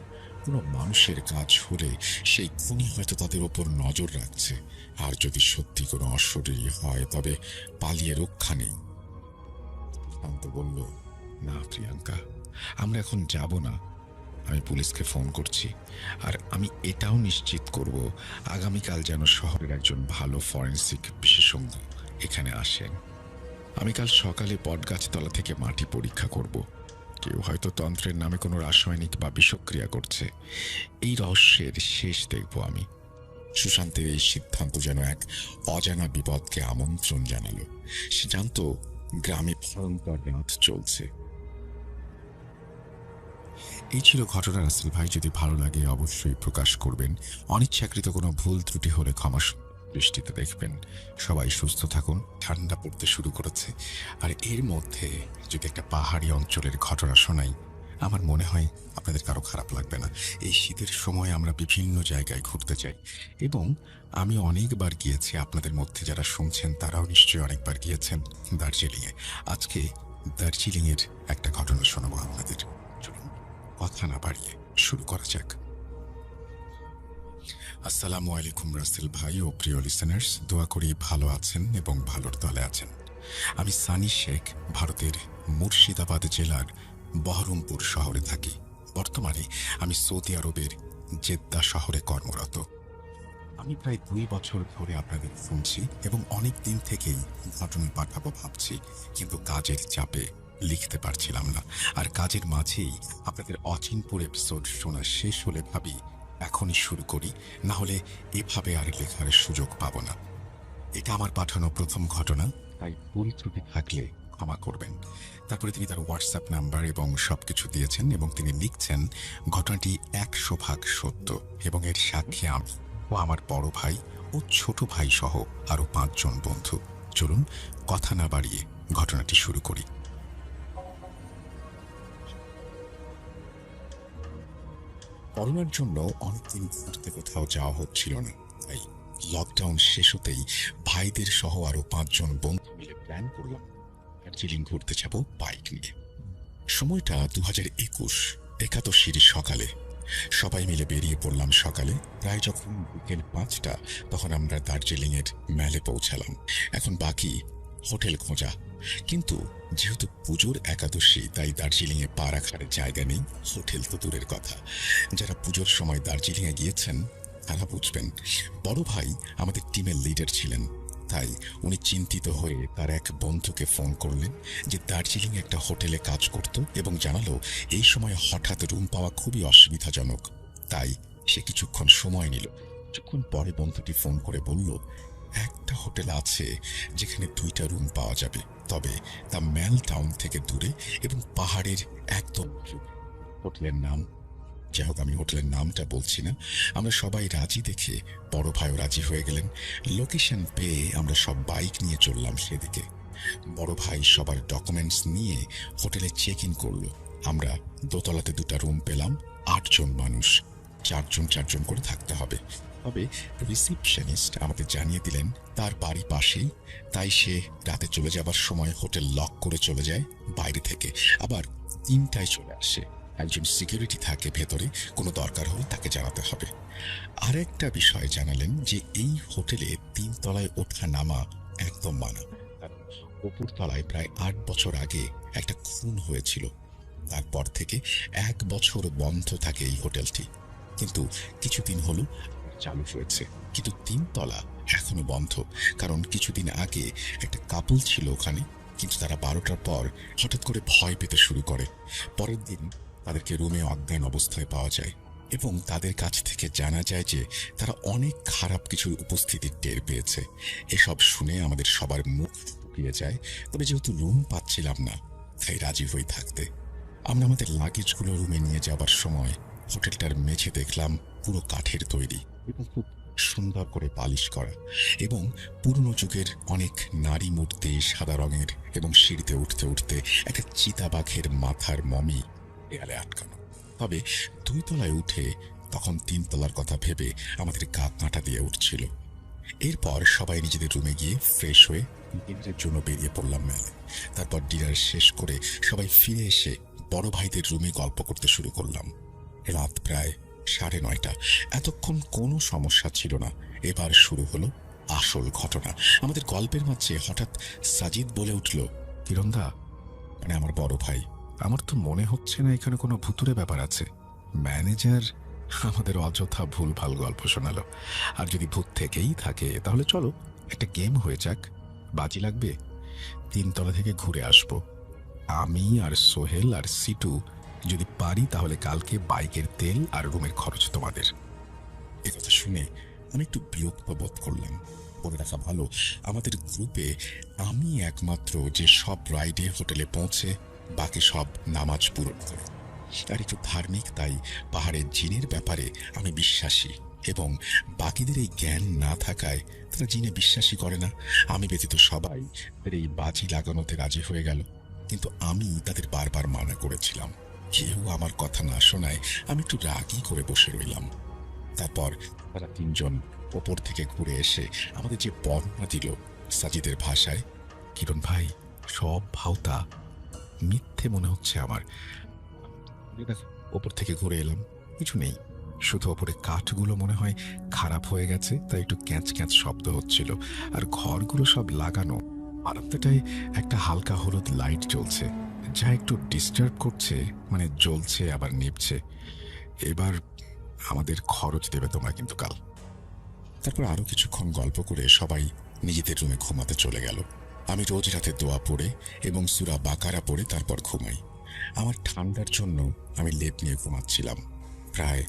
কোনো মানুষের কাজ হলে সেই খুনি হয়তো তাদের ওপর নজর রাখছে। আর যদি সত্যি কোনো অশরীরী হয়, তবে পালিয়ে রক্ষা নেই। সুশান্ত বলল, না প্রিয়াঙ্কা, আমরা এখন যাব না। আমি পুলিশকে ফোন করছি, আর আমি এটাও নিশ্চিত করব আগামীকাল যেন শহরের একজন ভালো ফরেন্সিক বিশেষজ্ঞ এখানে আসেন। আমি কাল সকালে বটগাছতলা থেকে মাটি পরীক্ষা করব। কেউ হয়তো তন্ত্রের নামে কোনো রাসায়নিক বা বিষক্রিয়া করছে। এই রহস্যের শেষ দেখব আমি। সুশান্তের এই সিদ্ধান্ত যেন এক অজানা বিপদকে আমন্ত্রণ জানালো। সে জানত গ্রামে ভয়ঙ্কর রাত চলছে। এই ছিল ঘটনা রাসেল ভাই। যদি ভালো লাগে অবশ্যই প্রকাশ করবেন। অনিচ্ছাকৃত কোনো ভুল ত্রুটি হলে ক্ষমা দৃষ্টিতে দেখবেন। সবাই সুস্থ থাকুন। ঠান্ডা পড়তে শুরু করেছে, আর এর মধ্যে যদি একটা পাহাড়ি অঞ্চলের ঘটনা শোনাই, আমার মনে হয় আপনাদের কারো খারাপ লাগবে না। এই শীতের সময় আমরা বিভিন্ন জায়গায় ঘুরতে যাই, এবং আমি অনেকবার গিয়েছি। আপনাদের মধ্যে যারা শুনছেন তারাও নিশ্চয়ই অনেকবার গিয়েছেন দার্জিলিংয়ে। আজকে দার্জিলিংয়ের একটা ঘটনা শোনাবো আপনাদের। চলুন কথা না বাড়িয়ে শুরু করা যাক। আসসালামু আলাইকুম রাসেল ভাই ও প্রিয় লিসেনার্স, দোয়া করি ভালো আছেন এবং ভালোর দলে আছেন। আমি সানি শেখ, ভারতের মুর্শিদাবাদ জেলার বহরমপুর শহরে থাকি। বর্তমানে আমি সৌদি আরবের জেদ্দা শহরে কর্মরত। আমি প্রায় 2 বছর ধরে আপনাদের শুনছি এবং অনেক দিন থেকেই ঘটনা পাঠাবো ভাবছি, কিন্তু কাজের চাপে লিখতে পারছিলাম না। আর কাজের মাঝেই আপনাদের অচিনপুর এপিসোড শোনা শেষ হলে ভাবি এখনই শুরু করি, না হলে এভাবে আর লেখার সুযোগ পাবো না। এটা আমার পাঠানো প্রথম ঘটনা, তাই ভুল ত্রুটি থাকলে ক্ষমা করবেন। তারপরে তিনি তার হোয়াটসঅ্যাপ নাম্বার এবং সবকিছু দিয়েছেন, এবং তিনি লিখছেন, ঘটনাটি 100% সত্য, এবং এর সাক্ষী আমি ও আমার বড় ভাই ও ছোট ভাই সহ আরো 5 জন বন্ধু। চলুন কথা না বাড়িয়ে ঘটনাটি শুরু করি। করোনার জন্য অনেকদিন ঘুরতে কোথাও যাওয়া হচ্ছিল না, তাই লকডাউন শেষ হতেই ভাইদের সহ আরো 5 জন বন্ধু মিলে প্ল্যান করলাম দার্জিলিং ঘুরতে যাব বাইক নিয়ে। সময়টা 2021 একাদশীর সকালে। সবাই মিলে বেরিয়ে পড়লাম সকালে। প্রায় যখন বিকেল 5টা, তখন আমরা দার্জিলিংয়ের ম্যালে পৌঁছালাম। এখন বাকি হোটেল খোঁজা, কিন্তু যেহেতু পুজোর একাদশী, তাই দার্জিলিংয়ে পা রাখার জায়গা নেই, হোটেল তো দূরের কথা। যারা পুজোর সময় দার্জিলিংয়ে গিয়েছেন তারা বুঝবেন। বড় ভাই আমাদের টিমের লিডার ছিলেন, তাই উনি চিন্তিত হয়ে তার এক বন্ধুকে ফোন করলেন যে দার্জিলিং একটা হোটেলে কাজ করত, এবং জানালো এই সময় হঠাৎ রুম পাওয়া খুবই অসুবিধাজনক। তাই সে কিছুক্ষণ সময় নিল। কিছুক্ষণ পরে বন্ধুটি ফোন করে বলল, একটা হোটেল আছে যেখানে 2টা রুম পাওয়া যাবে, তবে তা ম্যাল টাউন থেকে দূরে এবং পাহাড়ের একদম। হোটেলের নাম, যাই হোক, আমি হোটেলের নামটা বলছি না। আমরা সবাই রাজি দেখে বড় ভাইও রাজি হয়ে গেলেন। লোকেশন পেয়ে আমরা সব বাইক নিয়ে চললাম সেদিকে। বড় ভাই সবার ডকুমেন্টস নিয়ে হোটেলে চেক ইন করলো। আমরা দোতলাতে 2টা রুম পেলাম। 8 জন মানুষ, 4 জন 4 জন করে থাকতে হবে। তবে রিসিপশনিস্ট আমাদের জানিয়ে দিলেন তার বাড়ি পাশেই, তাই সে রাতে চলে যাবার সময় হোটেল লক করে চলে যায় বাইরে থেকে, আবার 3টায় চলে আসে। একজন সিকিউরিটি থাকে ভেতরে, কোনো দরকার হলে তাকে জানাতে হবে। আর একটা বিষয় জানালেন যে এই হোটেলে 3 তলায় ওঠা নামা একদম মানা। ওপর তলায় প্রায় 8 বছর আগে একটা খুন হয়েছিল। তারপর থেকে 1 বছর বন্ধ থাকে এই হোটেলটি, কিন্তু কিছুদিন হলো চালু হয়েছে। কিন্তু 3 তলা এখনো বন্ধ, কারণ কিছুদিন আগে একটা কাপল ছিল ওখানে, কিন্তু তারা 12টার পর হঠাৎ করে ভয় পেতে শুরু করে। পরের দিন তাদেরকে রুমে অজ্ঞান অবস্থায় পাওয়া যায় এবং তাদের কাছ থেকে জানা যায় যে তারা অনেক খারাপ কিছুর উপস্থিতি টের পেয়েছে। এসব শুনে আমাদের সবার মুখ ফুকিয়ে যায়। তবে যেহেতু রুম পাচ্ছিলাম না, তাই রাজি হয়ে থাকতে আমরা আমাদের লাগেজগুলো রুমে নিয়ে যাবার সময় হোটেলটার মেঝে দেখলাম পুরো কাঠের তৈরি এবং খুব সুন্দর করে পালিশ করা, এবং পুরনো যুগের অনেক নারী মূর্তি সাদা রঙের, এবং সিঁড়িতে উঠতে উঠতে একটা চিতাবাঘের মাথার মমি দেয়ালে আটকানো। তবে 2 তলায় উঠে তখন 3 তলার কথা ভেবে আমাদের গা কাঁটা দিয়ে উঠছিল। এরপর সবাই নিজেদের রুমে গিয়ে ফ্রেশ হয়ে ডিনারের জন্য বেরিয়ে পড়লাম মেলে। তারপর ডিনার শেষ করে সবাই ফিরে এসে বড় ভাইদের রুমে গল্প করতে শুরু করলাম। রাত প্রায় 9:30। এতক্ষণ কোনো সমস্যা ছিল না। এবার শুরু হলো আসল ঘটনা। আমাদের গল্পের মাঝে হঠাৎ সাজিদ বলে উঠল, কিরণদা, মানে আমার বড় ভাই, আমার তো মনে হচ্ছে না এখানে কোনো ভুতুরে ব্যাপার আছে। ম্যানেজার আমাদের অযথা ভুলভাল গল্প শোনালো। আর যদি ভূত থেকেই থাকে তাহলে চলো একটা গেম হয়ে যাক। বাজি লাগবে, 3 তলা থেকে ঘুরে আসবো। আমি আর সোহেল আর সিটু যদি পারি তাহলে কালকে বাইকের তেল আর রুমের খরচ তোমাদের। একথা শুনে আমি একটু বিরক্ত বোধ করলাম। বলে রাখা ভালো, আমাদের গ্রুপে আমি একমাত্র যে সব রাইডে হোটেলে পৌঁছে বাকি সব নামাজ পূরণ করে। আর একটু ধার্মিক, তাই পাহাড়ের জিনের ব্যাপারে আমি বিশ্বাসী, এবং বাকিদের এই জ্ঞান না থাকায় তারা জিনে বিশ্বাসী করে না। আমি ব্যতীত সবাই তাদের এই বাজি লাগানোতে রাজি হয়ে গেল, কিন্তু আমি তাদের বারবার মানা করেছিলাম। কেউ আমার কথা না শোনায় আমি একটু রাগই করে বসে রইলাম। তারপর তারা 3 জন ওপর থেকে ঘুরে এসে আমাদের যে বর্ণনা দিল সাজিদের ভাষায়, কিরণ ভাই, সব ভাওতা, মিথ্যে মনে হচ্ছে আমার। ওপর থেকে ঘুরে এলাম, কিছু নেই, শুধু ওপরে কাঠগুলো মনে হয় খারাপ হয়ে গেছে, তাই একটু ক্যাঁচ ক্যাঁচ শব্দ হচ্ছিল। আর ঘরগুলো সব লাগানো। বারান্দাটায় একটা হালকা হলুদ লাইট জ্বলছে, যা একটু ডিস্টার্ব করছে, মানে জ্বলছে আবার নিভছে। এবার আমাদের খরচ দেবে তোমরা কিন্তু কাল। তারপর আরো কিছুক্ষণ গল্প করে সবাই নিজেদের রুমে ঘুমাতে চলে গেল। আমি রোজ রাতে দোয়া পড়ে এবং সূরা বাকারা পড়ে তারপর ঘুমাই। আমার ঠান্ডার জন্য আমি লেপ নিয়ে ঘুমাচ্ছিলাম। প্রায়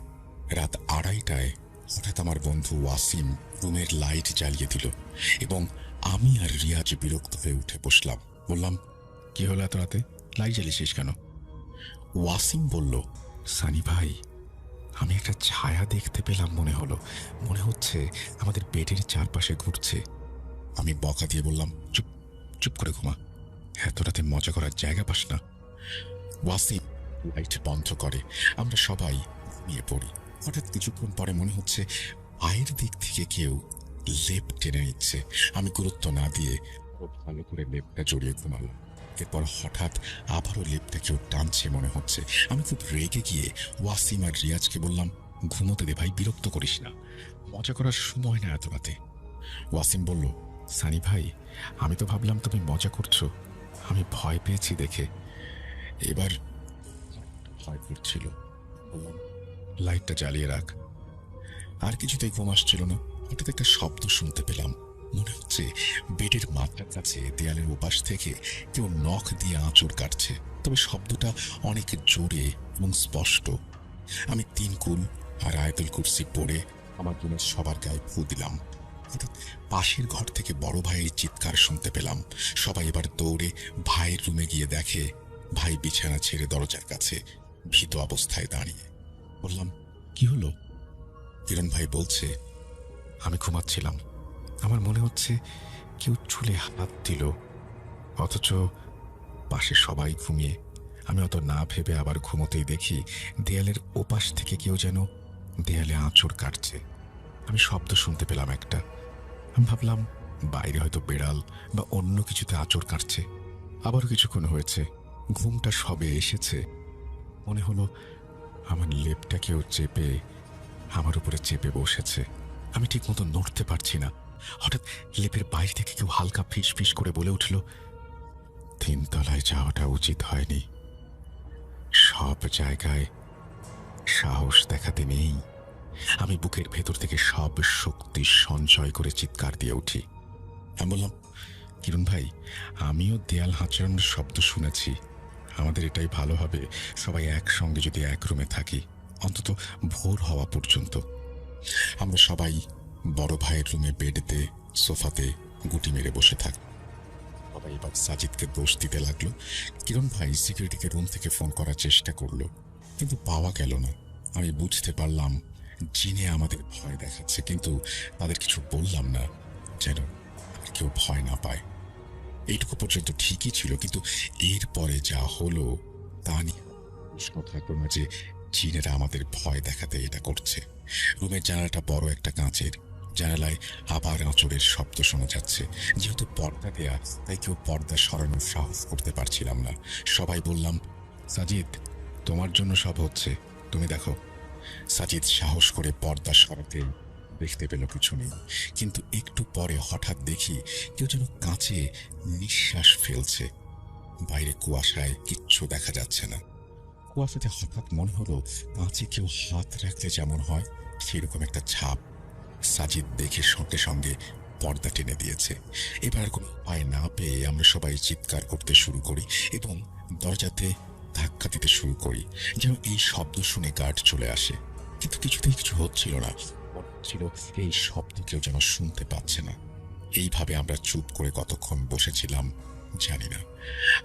রাত 2:30টায় হঠাৎ আমার বন্ধু ওয়াসিম রুমের লাইট জ্বালিয়ে দিল, এবং আমি আর রিয়াজ বিরক্ত হয়ে উঠে বসলাম। বললাম, কি হলো এত রাতে লাইট জ্বালিয়েছিস কেন? ওয়াসিম বলল, সানি ভাই, আমি একটা ছায়া দেখতে পেলাম, মনে হচ্ছে আমাদের বেডের চারপাশে ঘুরছে। আমি বকা দিয়ে বললাম, চুপ চুপ করে ঘুমা, এত রাতে মজা করার জায়গা পাস না। ওয়াসিম লাইট বন্ধ করে। আমরা সবাই ঘুমিয়ে পড়ি। হঠাৎ কিছুক্ষণ পরে মনে হচ্ছে পায়ের দিক থেকে কেউ লেপ টেনে নিচ্ছে। আমি গুরুত্ব না দিয়ে খুব ভালো করে লেপটা জড়িয়ে ঘুমালাম। এরপর হঠাৎ আবারও লেপটা কেউ টানছে মনে হচ্ছে। আমি খুব রেগে গিয়ে ওয়াসিম আর রিয়াজকে বললাম, ঘুমোতে দে ভাই, বিরক্ত করিস না, মজা করার সময় না এত রাতে। ওয়াসিম বলল, সানি ভাই, আমি তো ভাবলাম তুমি মজা করছো, আমি ভয় পেয়েছি দেখে। এবার ভয় করছিল। বললাম, লাইটটা জ্বালিয়ে রাখ। আর কিছুতেই ঘুম আসছিল না। হঠাৎ একটা শব্দ শুনতে পেলাম। মনে হচ্ছে বেডের মাথার কাছে দেয়ালের ওপাশ থেকে কেউ নখ দিয়ে আঁচড় কাটছে, তবে শব্দটা অনেক জোরে এবং স্পষ্ট। আমি 3 কুল আর আয়াতুল কুরসি পড়ে আমার রুমের সবার গায়ে ফু দিলাম। হঠাৎ পাশের ঘর থেকে বড় ভাইয়ের চিৎকার শুনতে পেলাম। সবাই এবার দৌড়ে ভাইয়ের রুমে গিয়ে দেখে ভাই বিছানা ছেড়ে দরজার কাছে ভীত অবস্থায় দাঁড়িয়ে। বললাম, কি হলো? কিরণ ভাই বলছে, আমি ঘুমাচ্ছিলাম, আমার মনে হচ্ছে কেউ চুলে হাত দিল, অথচ পাশে সবাই ঘুমিয়ে। আমি অত না ভেবে আবার ঘুমোতেই দেখি দেয়ালের ওপাশ থেকে কেউ যেন দেয়ালে আঁচড় কাটছে। আমি শব্দ শুনতে পেলাম একটা। আমি ভাবলাম বাইরে হয়তো বেড়াল বা অন্য কিছুতে আঁচড় কাটছে। আবারও কিছুক্ষণ হয়েছে, ঘুমটা সবে এসেছে, মনে হলো আমার লেপটা কেউ চেপে আমার উপরে চেপে বসেছে। আমি ঠিক মতো নড়তে পারছি না। হঠাৎ লেপের বাইরে থেকে কেউ হালকা ফিস ফিস করে বলে উঠল, 3 তলায় যাওয়াটা উচিত হয়নি। সব জায়গায় সাহস দেখাতে নেই। আমি বুকের ভেতর থেকে সব শক্তি সঞ্চয় করে চিৎকার দিয়ে উঠি। আমি বললাম, কিরণ ভাই, আমিও দেয়াল হাঁচড়ানোর শব্দ শুনেছি। আমাদের এটাই ভালো হবে, সবাই একসঙ্গে যদি এক রুমে থাকি, অন্তত ভোর হওয়া পর্যন্ত। আমরা সবাই বড় ভাইয়ের রুমে বেডেতে সোফাতে গুটি মেরে বসে থাক। সবাই এবার সাজিদকে দোষ দিতে লাগলো। কিরণ ভাই সিকিউরিটিকে রুম থেকে ফোন করার চেষ্টা করলো, কিন্তু পাওয়া গেল না। আমি বুঝতে পারলাম জিনে আমাদের ভয় দেখাচ্ছে, কিন্তু তাদের কিছু বললাম না, যেন কেউ ভয় না পায়। এইটুকু পর্যন্ত ঠিকই ছিল, কিন্তু এরপরে যা হলো তা নিয়ে প্রশ্ন থাকলো না যে জিনেরা আমাদের ভয় দেখাতে এটা করছে। রুমের জানালাটা বড় একটা কাঁচের, জানালায় আবার আঁচড়ের শব্দ শোনা যাচ্ছে। যেহেতু পর্দা দেয়া, তাই কেউ পর্দা সরানোর সাহস করতে পারছিলাম না। সবাই বললাম, সাজিদ, তোমার জন্য সব হচ্ছে, তুমি দেখো। সাজিদ সাহস করে পর্দা সরাতে দেখতে পেল কিছু নেই, কিন্তু একটু পরে হঠাৎ দেখি কেউ যেন কাঁচে নিঃশ্বাস ফেলছে। বাইরে কুয়াশায় কিচ্ছু দেখা যাচ্ছে না। কুয়াশাতে হঠাৎ মনে হলো কাঁচে কেউ হাত রাখলে যেমন হয় সেরকম একটা ছাপ। সাজিদ দেখে সঙ্গে সঙ্গে পর্দা টেনে দিয়েছে। এবার কোনো উপায় না পেয়ে আমরা সবাই চিৎকার করতে শুরু করি এবং দরজাতে ধাক্কা দিতে শুরু করি, যেন এই শব্দ শুনে গার্ড চলে আসে। কিন্তু কিছুতেই কিছু হচ্ছিল না। মনে হচ্ছিল এই শব্দ কেউ যেন শুনতে পাচ্ছে না। এইভাবে আমরা চুপ করে কতক্ষণ বসেছিলাম জানি না।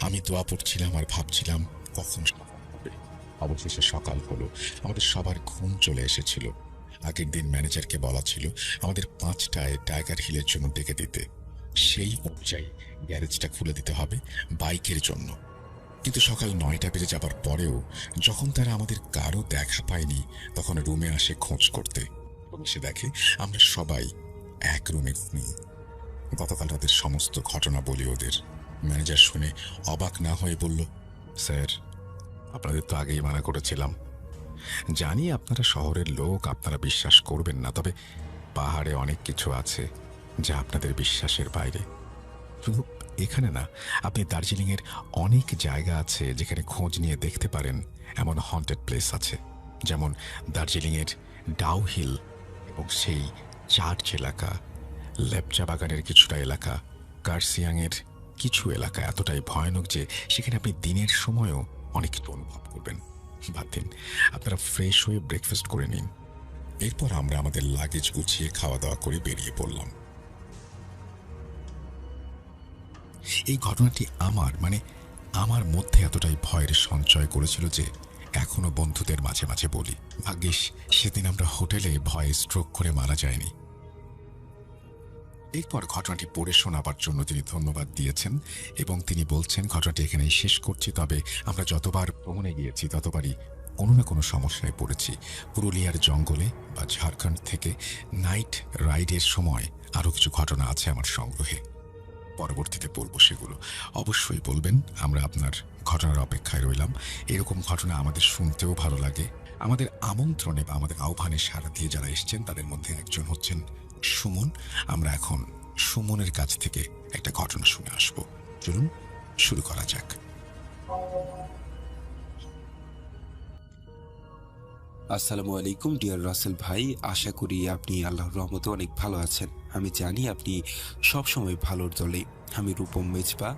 আমি দোয়া পড়ছিলাম আর ভাবছিলাম কখন সকাল হবে। অবশেষে সকাল হলো। আমাদের সবার ঘুম চলে এসেছিল। আগের দিন ম্যানেজারকে বলা ছিল আমাদের 5টায় টাইগার হিলের জন্য ডেকে দিতে। সেই অনুযায়ী গ্যারেজটা খুলে দিতে হবে বাইকের জন্য। কিন্তু সকাল 9টা বেজে যাবার পরেও যখন তারা আমাদের কারো দেখা পায়নি, তখন রুমে আসে খোঁজ করতে। এসে দেখে আমরা সবাই এক রুমে ঘুমিয়ে। গতকাল রাতের সমস্ত ঘটনা বলি ওদের। ম্যানেজার শুনে অবাক না হয়ে বলল, স্যার, আপনাদের তো আগেই মানা করেছিলাম। জানি আপনারা শহরের লোক, আপনারা বিশ্বাস করবেন না, তবে পাহাড়ে অনেক কিছু আছে যা আপনাদের বিশ্বাসের বাইরে। শুধু এখানে না, আপনি দার্জিলিংয়ের অনেক জায়গা আছে যেখানে খোঁজ নিয়ে দেখতে পারেন এমন হন্টেড প্লেস আছে। যেমন দার্জিলিংয়ের ডাউ হিল এবং সেই চার্চ এলাকা, লেপচা বাগানের কিছুটা এলাকা, কার্সিয়াংয়ের কিছু এলাকা এতটাই ভয়ানক যে সেখানে আপনি দিনের সময়ও অনেক কিছু অনুভব করবেন। বাদ দিন, আপনারা ফ্রেশ হয়ে ব্রেকফাস্ট করে নিন। এরপর আমরা আমাদের লাগেজ গুছিয়ে খাওয়া দাওয়া করে বেরিয়ে পড়লাম। এই ঘটনাটি আমার মধ্যে এতটাই ভয়ের সঞ্চয় করেছিল যে এখনো বন্ধুদের মাঝে মাঝে বলি। ভাগ্যিস সেদিন আমরা হোটেলে ভয়ে স্ট্রোক করে মারা যায়নি। এরপর ঘটনাটি পড়ে শোনাবার জন্য তিনি ধন্যবাদ দিয়েছেন এবং তিনি বলছেন, ঘটনাটি এখানেই শেষ করছি, তবে আমরা যতবার ভ্রমণে গিয়েছি ততবারই কোনো না কোনো সমস্যায় পড়েছি। পুরুলিয়ার জঙ্গলে বা ঝাড়খণ্ড থেকে নাইট রাইডের সময় আরও কিছু ঘটনা আছে আমার সংগ্রহে। পরবর্তীতে বলবো সেগুলো, অবশ্যই বলবেন। আমরা আপনার ঘটনার অপেক্ষায় রইলাম। এরকম ঘটনা আমাদের শুনতেও ভালো লাগে। আমাদের আমন্ত্রণে বা আমাদের আহ্বানে সাড়া দিয়ে যারা এসছেন তাদের মধ্যে একজন হচ্ছেন সুমন। আমরা এখন সুমনের কাছ থেকে একটা ঘটনা শুনে আসবো। চলুন শুরু করা যাক। আসসালামু আলাইকুম ডিয়ার রাসেল ভাই, আশা করি আপনি আল্লাহর রহমতে অনেক ভালো আছেন। আমি জানি আপনি সবসময় ভালোর দলে। আমি রূপম মেজবা,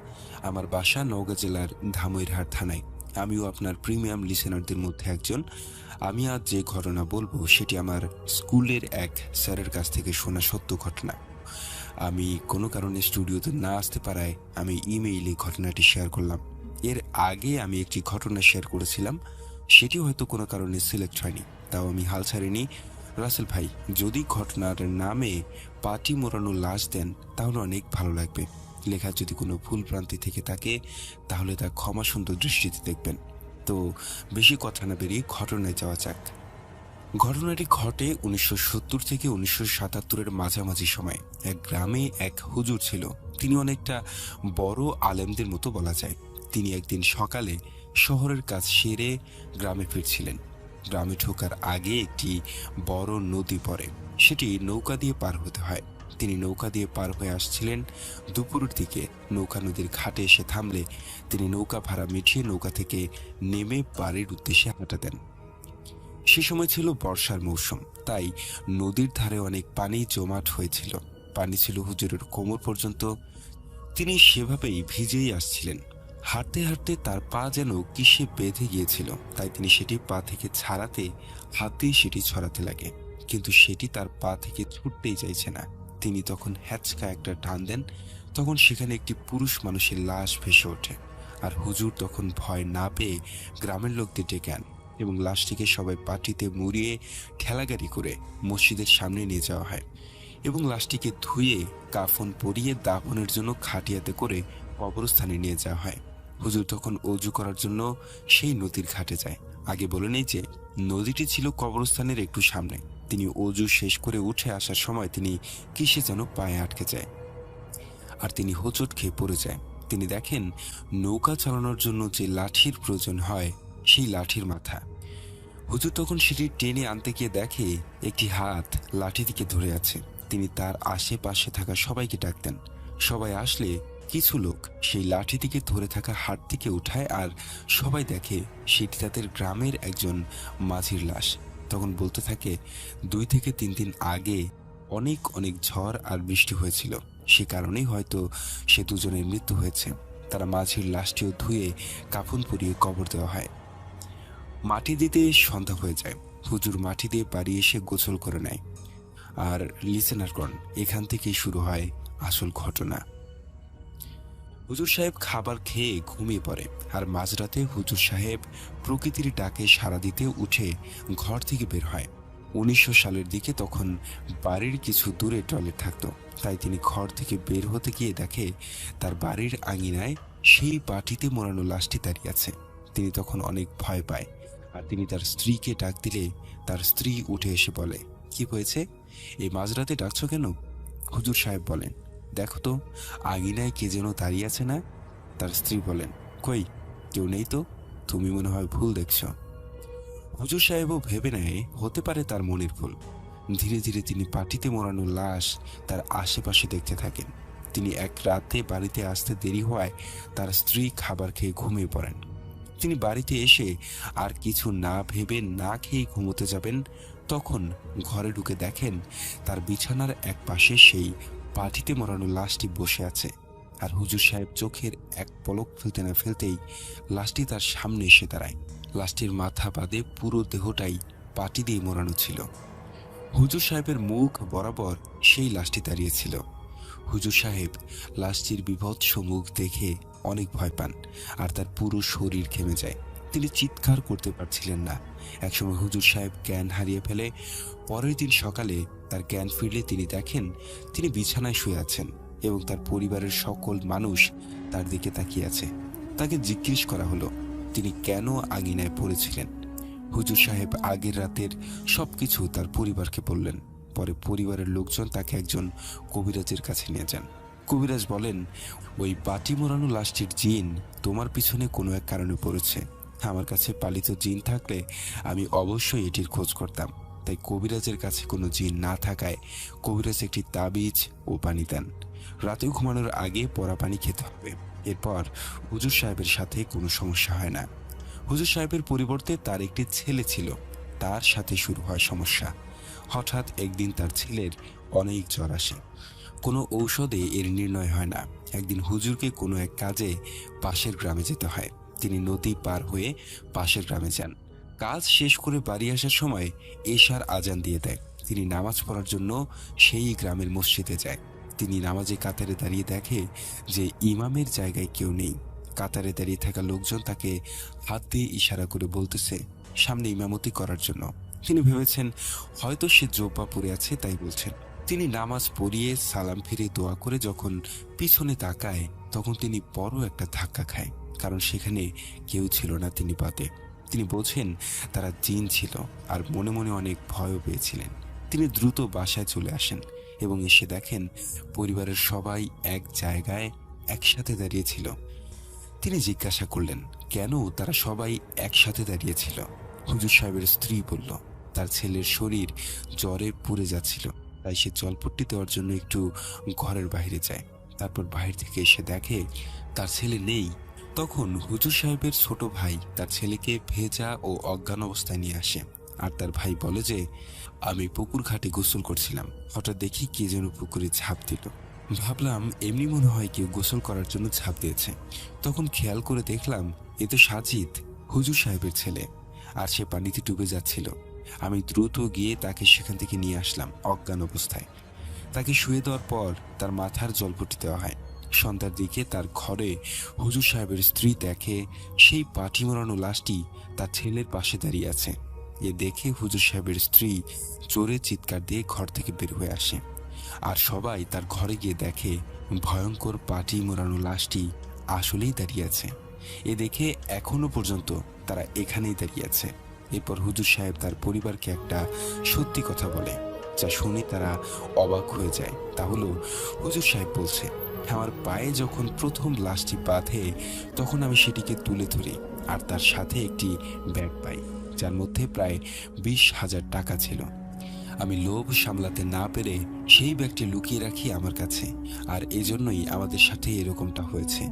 আমার বাসা নওগাঁ জেলার ধামইরহাট থানায়। আমিও আপনার প্রিমিয়াম লিসেনারদের মধ্যে একজন। আমি আজ যে ঘটনা বলবো সেটি আমার স্কুলের এক স্যারের কাছ থেকে শোনা সত্য ঘটনা। আমি কোনো কারণে স্টুডিওতে না আসতে পারায় আমি ইমেইলে ঘটনাটি শেয়ার করলাম। এর আগে আমি একটি ঘটনা শেয়ার করেছিলাম, সেটি হয়তো কোনো কারণে সিলেক্ট হয়নি, তাও আমি হাল ছাড়িনি। রাসেল ভাই, যদি ঘটনার নামে পাটি মোড়ানো লাশ দেন তাহলে অনেক ভালো লাগবে। লেখা যদি কোনো ভুল ভ্রান্তি থেকে থাকে তাহলে তা ক্ষমা সুন্দর দৃষ্টিতে দেখবেন। তো বেশি কথা না বেরিয়ে ঘটনায় যাওয়া যাক। ঘটনাটি ঘটে 1970 থেকে 1977-এর মাঝামাঝি সময়। এক গ্রামে এক হুজুর ছিল। তিনি অনেকটা বড় আলেমদের মতো বলা যায়। তিনি একদিন সকালে শহরের কাজ সেরে গ্রামে ফিরছিলেন। গ্রামে ঢোকার আগে একটি বড় নদী পড়ে, সেটি নৌকা দিয়ে পার হতে হয়। তিনি নৌকা দিয়ে পার হয়ে আসছিলেন। দুপুরের দিকে নৌকা নদীর ঘাটে এসে থামলে তিনি নৌকা ভাড়া মিটিয়ে নৌকা থেকে নেমে বাড়ির উদ্দেশ্যে হাঁটা দেন। সে সময় ছিল বর্ষার মৌসুম, তাই নদীর ধারে অনেক পানি জমাট হয়েছিল। পানি ছিল হুজুরের কোমর পর্যন্ত। তিনি সেভাবেই ভিজেই আসছিলেন। হাঁটতে হাঁটতে তার পা যেন কিসে বেঁধে গিয়েছিল, তাই তিনি সেটি পা থেকে ছাড়াতে হাত দিয়ে সেটি ছড়াতে লাগে, কিন্তু সেটি তার পা থেকে ছুটতেই চাইছে না। তিনি তখন হ্যাচকা একটা টান দেন, তখন সেখানে একটি পুরুষ মানুষের লাশ ভেসে ওঠে। আর হুজুর তখন ভয় না পেয়ে গ্রামের লোকদের ডেকে আন এবং লাশটিকে সবাই পাটিতে মুড়িয়ে ঠেলাগাড়ি করে মসজিদের সামনে নিয়ে যাওয়া হয় এবং লাশটিকে ধুয়ে কাফন পরিয়ে দাফনের জন্য খাটিয়াতে করে কবরস্থানে নিয়ে যাওয়া হয়। হুজুর তখন অজু করার জন্য সেই নদীর ঘাটে যায়। আগে বলে নেই যে নদীটি ছিল কবরস্থানের একটু সামনে। তিনি অজু শেষ করে উঠে আসার সময় তিনি কিসে যেন পায়ে আটকে যায় আর তিনি হোঁচট খেয়ে পড়ে যায়। তিনি দেখেন নৌকা চালানোর জন্য যে লাঠির প্রয়োজন হয় সেই লাঠির মাথা। হুজুর তখন সেটি টেনে আনতে গিয়ে দেখে একটি হাত লাঠিটিকে ধরে আছে। তিনি তার আশেপাশে থাকা সবাইকে ডাকতেন। সবাই আসলে কিছু লোক সেই লাঠিটিকে ধরে থাকা হাতটিকে উঠায় আর সবাই দেখে সেটি তাদের গ্রামের একজন মাঝির লাশ। তখন বলতে থাকে 2 থেকে 3 দিন আগে অনেক অনেক ঝড় আর বৃষ্টি হয়েছিল, সে কারণেই হয়তো সে দুজনের মৃত্যু হয়েছে। তারা মাঝির লাশটিও ধুয়ে কাফন পরিয়ে কবর দেওয়া হয়। মাটি দিতে সন্ধ্যা হয়ে যায়। হুজুর মাটি দিয়ে বাড়ি এসে গোসল করে নেয়। আর লিসেনারগণ, এখান থেকেই শুরু হয় আসল ঘটনা। হুজুর সাহেব খাবার খেয়ে ঘুমিয়ে পড়ে আর মাঝরাতে হুজুর সাহেব প্রকৃতির ডাকে সাড়া দিতে উঠে ঘর থেকে বের হয়। 1900 সালের দিকে তখন বাড়ির কিছু দূরে টয়লেট থাকতো, তাই তিনি ঘর থেকে বের হতে গিয়ে দেখে তার বাড়ির আঙিনায় সেই পাটিতে মোড়ানো লাশটি দাঁড়িয়ে আছে। তিনি তখন অনেক ভয় পায় আর তিনি তার স্ত্রীকে ডাক দিলে তার স্ত্রী উঠে এসে বলে, কি হয়েছে, এই মাঝরাতে ডাকছো কেন? হুজুর সাহেব বলেন, দেখো তো আঙিনায় কে যেন দাঁড়িয়ে আছে না? তার স্ত্রী বলেন, কই, কেউ নেই তো, তুমি মনে হয় ভুল দেখছ। হুজুর সাহেবও ভেবে নেয় হতে পারে তার মনের ভুল। ধীরে ধীরে তিনি পাটিতে মোড়ানো লাশ তার আশেপাশে দেখতে থাকেন। তিনি এক রাতে বাড়িতে আসতে দেরি হওয়ায় তার স্ত্রী খাবার খেয়ে ঘুমিয়ে পড়েন। তিনি বাড়িতে এসে আর কিছু না ভেবে না খেয়ে ঘুমোতে যাবেন, তখন ঘরে ঢুকে দেখেন তার বিছানার এক পাশে সেই পাটিতে মোড়ানো লাশটি বসে আছে। আর হুজুর সাহেব চোখের এক পলক ফেলতে না ফেলতেই লাশটি তার সামনে এসে দাঁড়ায়। লাশটির মাথা বাদে পুরো দেহটাই পাটি দিয়ে মোড়ানো ছিল। হুজুর সাহেবের মুখ বরাবর সেই লাশটি দাঁড়িয়েছিল। হুজুর সাহেব লাশটির বিভৎস মুখ দেখে অনেক ভয় পান আর তার পুরো শরীর ঘেমে যায়। তিনি চিৎকার করতে পারছিলেন না। একসময় হুজুর সাহেব জ্ঞান হারিয়ে ফেলে। পরের দিন সকালে তার জ্ঞান ফিরলে তিনি দেখেন তিনি বিছানায় শুয়ে আছেন এবং তার পরিবারের সকল মানুষ তার দিকে তাকিয়ে আছে। তাকে জিজ্ঞেস করা হলো তিনি কেন আঙিনায় পড়েছিলেন। হুজুর সাহেব আগের রাতের সবকিছু তার পরিবারকে বললেন। পরে পরিবারের লোকজন তাকে একজন কবিরাজের কাছে নিয়ে যান। কবিরাজ বলেন, ওই বাটি মোড়ানো লাশটির জিন তোমার পিছনে কোনো এক কারণে পড়েছে। আমার কাছে পালিত জিন থাকলে আমি অবশ্যই এটির খোঁজ করতাম। তাই কবিরাজের কাছে কোনো জিন না থাকায় কবিরাজ একটি তাবিজ ও পানি দেন। রাতে ঘুমানোর আগে পরা পানি খেতে হবে। এরপর হুজুর সাহেবের সাথে কোনো সমস্যা হয় না। হুজুর সাহেবের পরিবর্তে তার একটি ছেলে ছিল, তার সাথে শুরু হয় সমস্যা। হঠাৎ একদিন তার ছেলের অনেক জ্বর আসে। কোনো ঔষধে এর নির্ণয় হয় না। একদিন হুজুরকে কোনো এক কাজে পাশের গ্রামে যেতে হয়। তিনি নদী পার হয়ে পাশের গ্রামে যান। কাজ শেষ করে বাড়ি আসার সময় এশার আজান দিয়ে দেয়। তিনি নামাজ পড়ার জন্য সেই গ্রামের মসজিদে যায়। তিনি নামাজে কাতারে দাঁড়িয়ে দেখে যে ইমামের জায়গায় কেউ নেই। কাতারে দাঁড়িয়ে থাকা লোকজন তাকে হাত দিয়ে ইশারা করে বলতেছে সামনে ইমামতি করার জন্য। তিনি ভেবেছেন হয়তো সে জোব্বা পরে আছে, তাই বলছেন। তিনি নামাজ পড়িয়ে সালাম ফিরে দোয়া করে যখন পিছনে তাকায় তখন তিনি বড় একটা ধাক্কা খায়, কারণ সেখানে কেউ ছিল না তিনি বাদে। তিনি বোঝেন তারা জিন ছিল আর মনে মনে অনেক ভয়ও পেয়েছিলেন। তিনি দ্রুত বাসায় চলে আসেন এবং এসে দেখেন পরিবারের সবাই এক জায়গায় একসাথে দাঁড়িয়েছিল। তিনি জিজ্ঞাসা করলেন কেন তারা সবাই একসাথে দাঁড়িয়েছিল। হুজুর সাহেবের স্ত্রী বলল তার ছেলের শরীর জ্বরে পুড়ে যাচ্ছিল, তাই সে জলপট্টি দেওয়ার জন্য একটু ঘরের বাইরে যায়। তারপর বাহির থেকে এসে দেখে তার ছেলে নেই। তখন হুজুর সাহেবের ছোট ভাই তার ছেলেকে ভেজা ও অজ্ঞান অবস্থায় নিয়ে আসে। আর তার ভাই বলে যে আমি পুকুর ঘাটে গোসল করছিলাম, হঠাৎ দেখি কে যেন পুকুরে ঝাঁপ দিল। ভাবলাম এমনি মনে হয় কেউ গোসল করার জন্য ঝাঁপ দিয়েছে। তখন খেয়াল করে দেখলাম এ তো সাজিদ, হুজুর সাহেবের ছেলে, আর সে পানিতে ডুবে যাচ্ছিল। আমি দ্রুত গিয়ে তাকে সেখান থেকে নিয়ে আসলাম অজ্ঞান অবস্থায়। তাকে শুয়ে দেওয়ার পর তার মাথার জলপট্টি দেওয়া হয়। সন্ধ্যার দিকে তার ঘরে হুজুর সাহেবের স্ত্রী দেখে সেই পাটি মোড়ানো লাশটি তার ছেলের পাশে দাঁড়িয়ে আছে। এ দেখে হুজুর সাহেবের স্ত্রী জোরে চিৎকার দিয়ে ঘর থেকে বের হয়ে আসে, আর সবাই তার ঘরে গিয়ে দেখে ভয়ঙ্কর পাটি মোড়ানো লাশটি আসলেই দাঁড়িয়ে আছে। এ দেখে এখনো পর্যন্ত তারা এখানেই দাঁড়িয়ে আছে। এরপর হুজুর সাহেব তার পরিবারকে একটা সত্যি কথা বলে, যা শুনে তারা অবাক হয়ে যায়। তা হলো হুজুর সাহেব বলছে আমার পায়ে যখন প্রথম লাশটি বাঁধে তখন আমি সেটিকে তুলে ধরি, আর তার সাথে একটি ব্যাগ পাই যার মধ্যে প্রায় 20,000 টাকা ছিল। আমি লোভ সামলাতে না পেরে সেই ব্যাগটি লুকিয়ে রাখি আমার কাছে, আর এজন্যই আমাদের সাথে এরকমটা হয়েছে।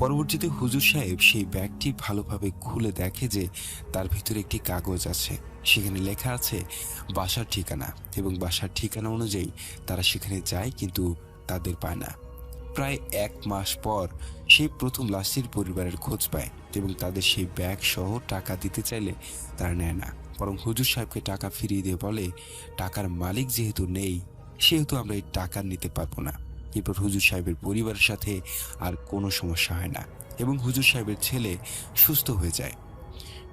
পরবর্তীতে হুজুর সাহেব সেই ব্যাগটি ভালোভাবে খুলে দেখে যে তার ভিতরে একটি কাগজ আছে। সেখানে লেখা আছে বাসার ঠিকানা, এবং বাসার ঠিকানা অনুযায়ী তারা সেখানে যায়, কিন্তু তাদের পায় না। প্রায় 1 মাস পর সেই প্রথম লাশটির পরিবারের খোঁজ পায়, এবং তাদের সেই ব্যাগ সহ টাকা দিতে চাইলে তারা নেয় না, বরং হুজুর সাহেবকে টাকা ফিরিয়ে দিয়ে বলে টাকার মালিক যেহেতু নেই সেহেতু আমরা এই টাকা নিতে পারবো না। এরপর হুজুর সাহেবের পরিবারের সাথে আর কোনো সমস্যা হয় না, এবং হুজুর সাহেবের ছেলে সুস্থ হয়ে যায়।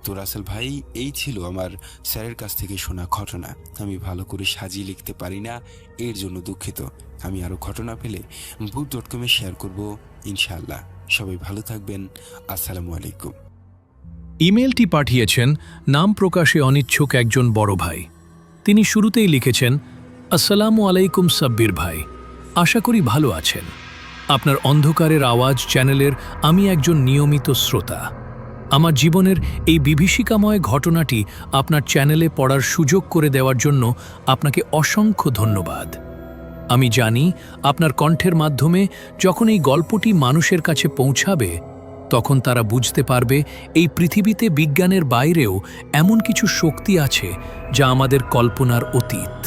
তো রাসেল ভাই, এই ছিল আমার স্যারের কাছ থেকে শোনা ঘটনা। আমি ভালো করে সাজিয়ে লিখতে পারি না, এর জন্য দুঃখিত। আমি আরও ঘটনা পেলে ভূত.com-এ শেয়ার করব ইনশাআল্লাহ। সবাই ভালো থাকবেন। আসসালামু আলাইকুম। ইমেলটি পাঠিয়েছেন নাম প্রকাশে অনিচ্ছুক একজন বড় ভাই। তিনি শুরুতেই লিখেছেন, আসসালামু আলাইকুম সাব্বির ভাই, আশা করি ভালো আছেন। আপনার অন্ধকারের আওয়াজ চ্যানেলের আমি একজন নিয়মিত শ্রোতা। আমার জীবনের এই বিভীষিকাময় ঘটনাটি আপনার চ্যানেলে পড়ার সুযোগ করে দেওয়ার জন্য আপনাকে অসংখ্য ধন্যবাদ। আমি জানি আপনার কণ্ঠের মাধ্যমে যখন এই গল্পটি মানুষের কাছে পৌঁছাবে তখন তারা বুঝতে পারবে এই পৃথিবীতে বিজ্ঞানের বাইরেও এমন কিছু শক্তি আছে যা আমাদের কল্পনার অতীত।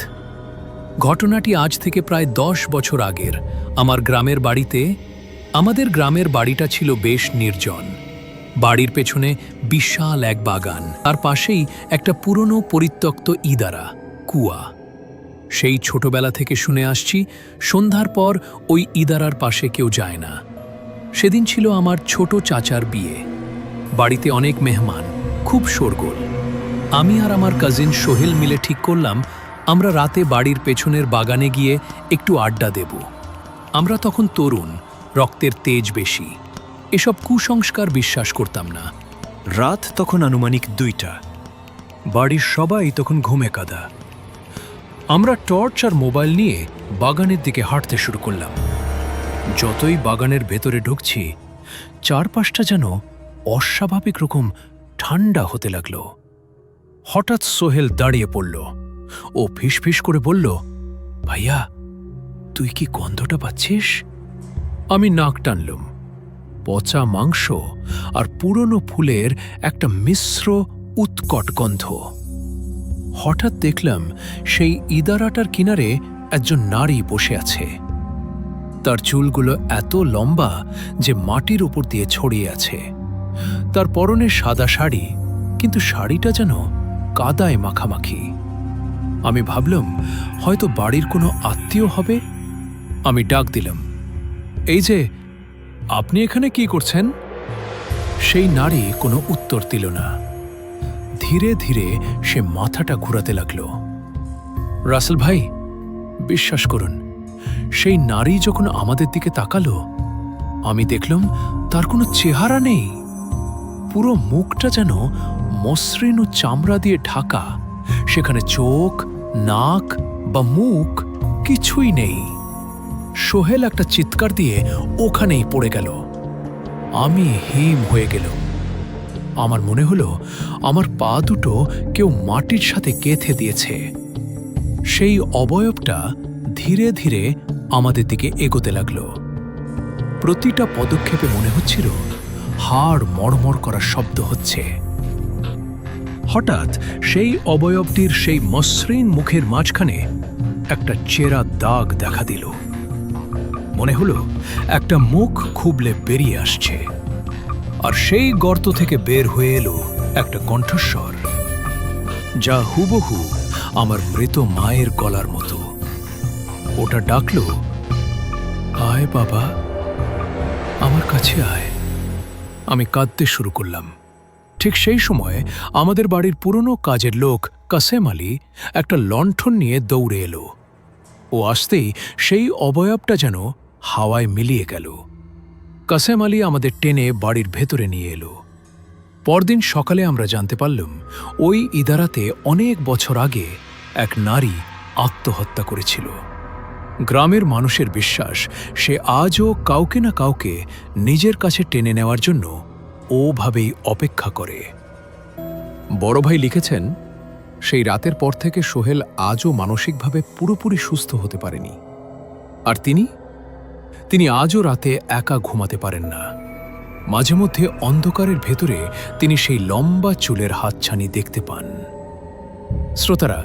ঘটনাটি আজ থেকে প্রায় 10 বছর আগের। আমাদের গ্রামের বাড়িটা ছিল বেশ নির্জন। বাড়ির পেছনে বিশাল এক বাগান, তার পাশেই একটা পুরনো পরিত্যক্ত ইদারা কুয়া। সেই ছোটবেলা থেকে শুনে আসছি সন্ধ্যার পর ওই ইদারার পাশে কেউ যায় না। সেদিন ছিল আমার ছোট চাচার বিয়ে। বাড়িতে অনেক মেহমান, খুব শোরগোল। আমি আর আমার কাজিন সোহেল মিলে ঠিক করলাম আমরা রাতে বাড়ির পেছনের বাগানে গিয়ে একটু আড্ডা দেব। আমরা তখন তরুণ, রক্তের তেজ বেশি, এসব কুসংস্কার বিশ্বাস করতাম না। রাত তখন আনুমানিক 2টা। বাড়ির সবাই তখন ঘুমে কাঁদা। আমরা টর্চ আর মোবাইল নিয়ে বাগানের দিকে হাঁটতে শুরু করলাম। যতই বাগানের ভেতরে ঢুকছি চারপাশটা যেন অস্বাভাবিক রকম ঠান্ডা হতে লাগলো। হঠাৎ সোহেল দাঁড়িয়ে পড়ল। ও ফিসফিস করে বলল, ভাইয়া, তুই কি গন্ধটা পাচ্ছিস? আমি নাক টানলুম। পচা মাংস আর পুরনো ফুলের একটা মিশ্র উৎকট গন্ধ। হঠাৎ দেখলাম সেই ইদারাটার কিনারে একজন নারী বসে আছে। তার চুলগুলো এত লম্বা যে মাটির উপর দিয়ে ছড়িয়ে আছে। তার পরনে সাদা শাড়ি, কিন্তু শাড়িটা যেন কাদায় মাখামাখি। আমি ভাবলাম হয়তো বাড়ির কোনো আত্মীয় হবে। আমি ডাক দিলাম, এই যে, আপনি এখানে কি করছেন? সেই নারী কোনো উত্তর দিল না। ধীরে ধীরে সে মাথাটা ঘুরাতে লাগল। রাসেল ভাই, বিশ্বাস করুন, সেই নারী যখন আমাদের দিকে তাকালো আমি দেখলাম তার কোনো চেহারা নেই। পুরো মুখটা যেন মসৃণ ও চামড়া দিয়ে ঢাকা। সেখানে চোখ, নাক বা মুখ কিছুই নেই। সোহেল একটা চিৎকার দিয়ে ওখানেই পড়ে গেল। আমি হিম হয়ে গেলাম। আমার মনে হলো আমার পা দুটো কেউ মাটির সাথে গেঁথে দিয়েছে। সেই অবয়বটা ধীরে ধীরে আমাদের দিকে এগোতে লাগলো। প্রতিটা পদক্ষেপে মনে হচ্ছিল হাড় মড়মড় করার শব্দ হচ্ছে। হঠাৎ সেই অবয়বটির সেই মসৃণ মুখের মাঝখানে একটা চেরা দাগ দেখা দিল। মনে হলো একটা মুখ খুবলে বেরিয়ে আসছে, আর সেই গর্ত থেকে বের হয়ে এলো একটা কণ্ঠস্বর, যা হুবহু আমার মৃত মায়ের গলার মতো। ওটা ডাকলো, আয় বাবা, আমার কাছে আয়। আমি কাঁদতে শুরু করলাম। ঠিক সেই সময় আমাদের বাড়ির পুরনো কাজের লোক কাসেম আলী একটা লণ্ঠন নিয়ে দৌড়ে এলো। ও আসতেই সেই অবয়বটা যেন হাওয়ায় মিলিয়ে গেল। কাসেম আলী আমাদের টেনে বাড়ির ভেতরে নিয়ে এলো। পরদিন সকালে আমরা জানতে পারলাম ওই ইদারাতে অনেক বছর আগে এক নারী আত্মহত্যা করেছিল। গ্রামের মানুষের বিশ্বাস সে আজও কাউকে না কাউকে নিজের কাছে টেনে নেওয়ার জন্য ওভাবেই অপেক্ষা করে। বড় ভাই লিখেছেন, সেই রাতের পর থেকে সোহেল আজও মানসিকভাবে পুরোপুরি সুস্থ হতে পারেনি। আর তিনি আজও রাতে একা ঘুমাতে পারেন না। মাঝে মধ্যে অন্ধকারের ভেতরে তিনি সেই লম্বা চুলের হাতছানি দেখতে পান। শ্রোতারা,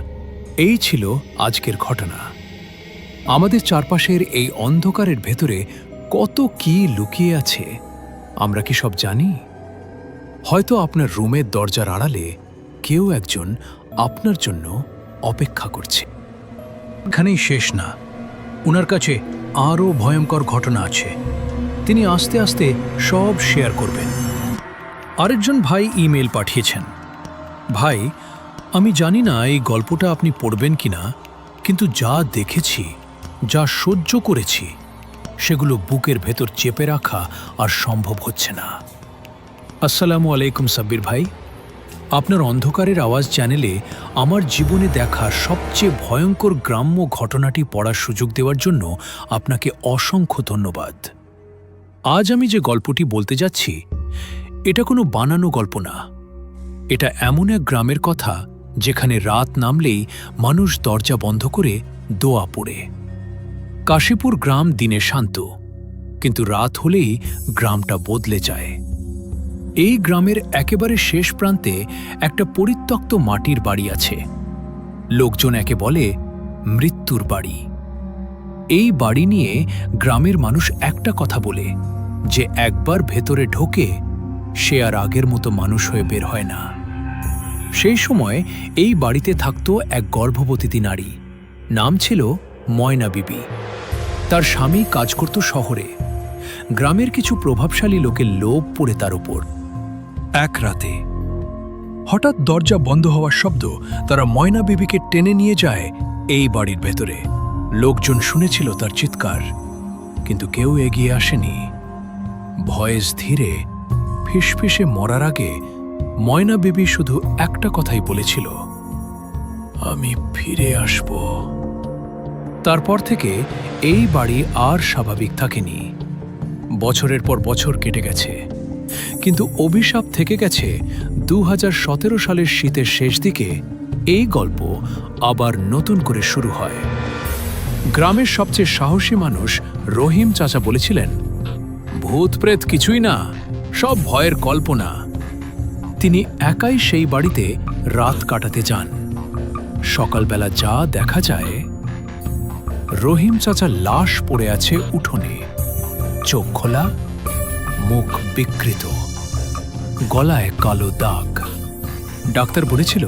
এই ছিল আজকের ঘটনা। আমাদের চারপাশের এই অন্ধকারের ভেতরে কত কি লুকিয়ে আছে আমরা কি সব জানি? হয়তো আপনার রুমের দরজার আড়ালে কেউ একজন আপনার জন্য অপেক্ষা করছে। এখানেই শেষ না, ওনার কাছে আরও ভয়ঙ্কর ঘটনা আছে। তিনি আস্তে আস্তে সব শেয়ার করবেন। আরেকজন ভাই ইমেল পাঠিয়েছেন, ভাই, আমি জানি না এই গল্পটা আপনি পড়বেন কিনা, কিন্তু যা দেখেছি, যা সহ্য করেছি, সেগুলো বুকের ভেতর চেপে রাখা আর সম্ভব হচ্ছে না। আসসালামু আলাইকুম সাব্বির ভাই, আপনার অন্ধকারের আওয়াজ চ্যানেলে আমার জীবনে দেখা সবচেয়ে ভয়ঙ্কর গ্রাম্য ঘটনাটি পড়ার সুযোগ দেওয়ার জন্য আপনাকে অসংখ্য ধন্যবাদ। আজ আমি যে গল্পটি বলতে যাচ্ছি, এটা কোনো বানানো গল্প না। এটা এমন এক গ্রামের কথা যেখানে রাত নামলেই মানুষ দরজা বন্ধ করে দোয়া পড়ে। কাশীপুর গ্রাম দিনে শান্ত, কিন্তু রাত হলেই গ্রামটা বদলে যায়। এই গ্রামের একেবারে শেষ প্রান্তে একটা পরিত্যক্ত মাটির বাড়ি আছে। লোকজন একে বলে মৃত্যুর বাড়ি। এই বাড়ি নিয়ে গ্রামের মানুষ একটা কথা বলে, যে একবার ভেতরে ঢোকে সে আর আগের মতো মানুষ হয়ে বের হয় না। সেই সময় এই বাড়িতে থাকত এক গর্ভবতী নারী, নাম ছিল ময়না বিবি। তার স্বামী কাজ করত শহরে। গ্রামের কিছু প্রভাবশালী লোকের লোভ পড়ে তার উপর। এক রাতে হঠাৎ দরজা বন্ধ হওয়ার শব্দ তারা ময়না বিবিকে টেনে নিয়ে যায় এই বাড়ির ভেতরে। লোকজন শুনেছিল তার চিৎকার, কিন্তু কেউ এগিয়ে আসেনি। ভয়ে ধীরে ফিসফিসে মরার আগে ময়না বিবি শুধু একটা কথাই বলেছিল, আমি ফিরে আসব। তারপর থেকে এই বাড়ি আর স্বাভাবিক থাকেনি। বছরের পর বছর কেটে গেছে, কিন্তু অভিশাপ থেকে গেছে। 2017 সালের শীতের শেষ দিকে এই গল্প আবার নতুন করে শুরু হয়। গ্রামের সবচেয়ে সাহসী মানুষ রহিম চাচা বলেছিলেন, ভূত প্রেত কিছুই না, সব ভয়ের কল্পনা। তিনি একাই সেই বাড়িতে রাত কাটাতে যান। সকালবেলা যা দেখা যায়, রহিম চাচার লাশ পড়ে আছে উঠোনে, চোখ খোলা, মুখ বিকৃত, গলায় কালো দাগ। ডাক্তার বলেছিল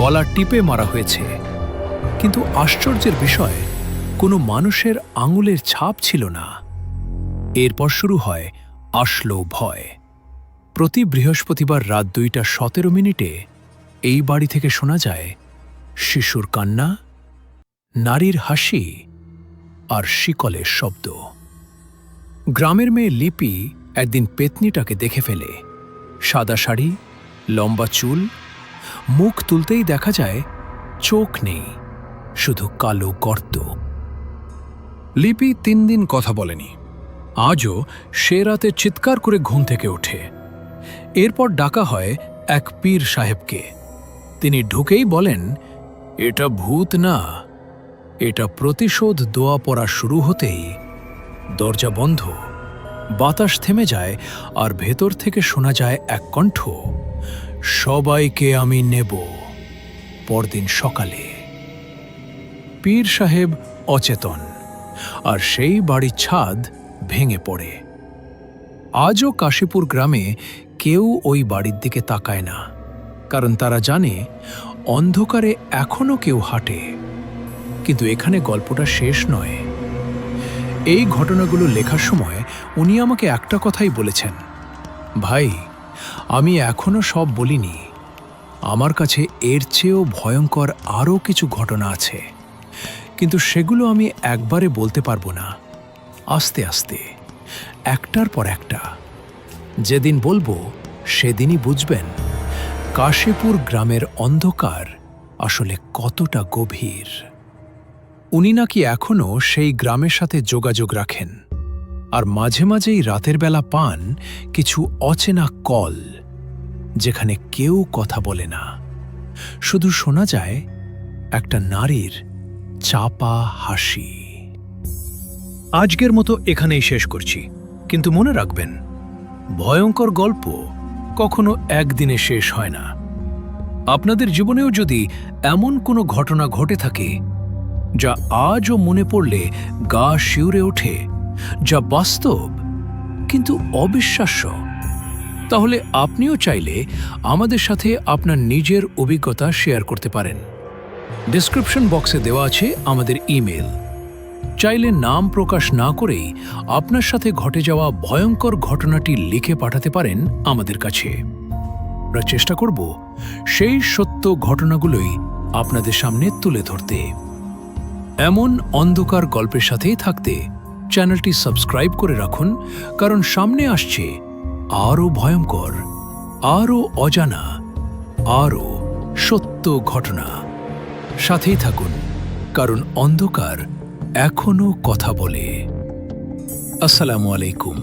গলা টিপে মারা হয়েছে, কিন্তু আশ্চর্যের বিষয় কোনো মানুষের আঙুলের ছাপ ছিল না। এরপর শুরু হয় আসলো ভয়। প্রতি বৃহস্পতিবার রাত 2:17 এই বাড়ি থেকে শোনা যায় শিশুর কান্না, নারীর হাসি আর শিকলের শব্দ। গ্রামের মেয়ে লিপি একদিন পেতনিটাকে দেখে ফেলে। সাদা শাড়ি, লম্বা চুল, মুখ তুলতেই দেখা যায় চোখ নেই, শুধু কালো গর্ত। লিপি 3 দিন কথা বলেনি। আজও সে রাতে চিৎকার করে ঘুম থেকে ওঠে। এরপর ডাকা হয় এক পীর সাহেবকে। তিনি ঢুকেই বলেন, এটা ভূত না, এটা প্রতিশোধ দোয়া পড়া শুরু হতেই দরজা বন্ধ, বাতাস থেমে যায়, আর ভেতর থেকে শোনা যায় এক কণ্ঠ, সবাইকে আমি নেব। পরদিন সকালে পীর সাহেব অচেতন, আর সেই বাড়ির ছাদ ভেঙে পড়ে। আজও কাশীপুর গ্রামে কেউ ওই বাড়ির দিকে তাকায় না, কারণ তারা জানে অন্ধকারে এখনো কেউ হাঁটে। কিন্তু এখানে গল্পটা শেষ নয়। এই ঘটনাগুলো লেখার সময় উনি আমাকে একটা কথাই বলেছেন, ভাই, আমি এখনো সব বলিনি, আমার কাছে এর চেয়েও ভয়ঙ্কর আরও কিছু ঘটনা আছে, কিন্তু সেগুলো আমি একবারে বলতে পারবো না, আস্তে আস্তে, একটার পর একটা। যেদিন বলবো সেদিনই বুঝবেন কাশীপুর গ্রামের অন্ধকার আসলে কতটা গভীর। উনি নাকি এখনও সেই গ্রামের সাথে যোগাযোগ রাখেন, আর মাঝে মাঝেই রাতের বেলা পান কিছু অচেনা কল, যেখানে কেউ কথা বলে না, শুধু শোনা যায় একটা নারীর চাপা হাসি। আজকের মতো এখানেই শেষ করছি, কিন্তু মনে রাখবেন, ভয়ঙ্কর গল্প কখনো একদিনে শেষ হয় না। আপনাদের জীবনেও যদি এমন কোনো ঘটনা ঘটে থাকে যা আজও মনে পড়লে গা শিউরে ওঠে, যা বাস্তব কিন্তু অবিশ্বাস্য, তাহলে আপনিও চাইলে আমাদের সাথে আপনার নিজের অভিজ্ঞতা শেয়ার করতে পারেন। ডেসক্রিপশন বক্সে দেওয়া আছে আমাদের ইমেল। চাইলে নাম প্রকাশ না করেই আপনার সাথে ঘটে যাওয়া ভয়ঙ্কর ঘটনাটি লিখে পাঠাতে পারেন আমাদের কাছে। আমরা চেষ্টা করব সেই সত্য ঘটনাগুলোই আপনাদের সামনে তুলে ধরতে। এমন অন্ধকার গল্পের সাথেই থাকতে চ্যানেলটি সাবস্ক্রাইব করে রাখুন, কারণ সামনে আসছে আরও ভয়ঙ্কর, আরও অজানা, আরও সত্য ঘটনা। সাথেই থাকুন, কারণ অন্ধকার এখনো কথা বলে। আসসালামু আলাইকুম।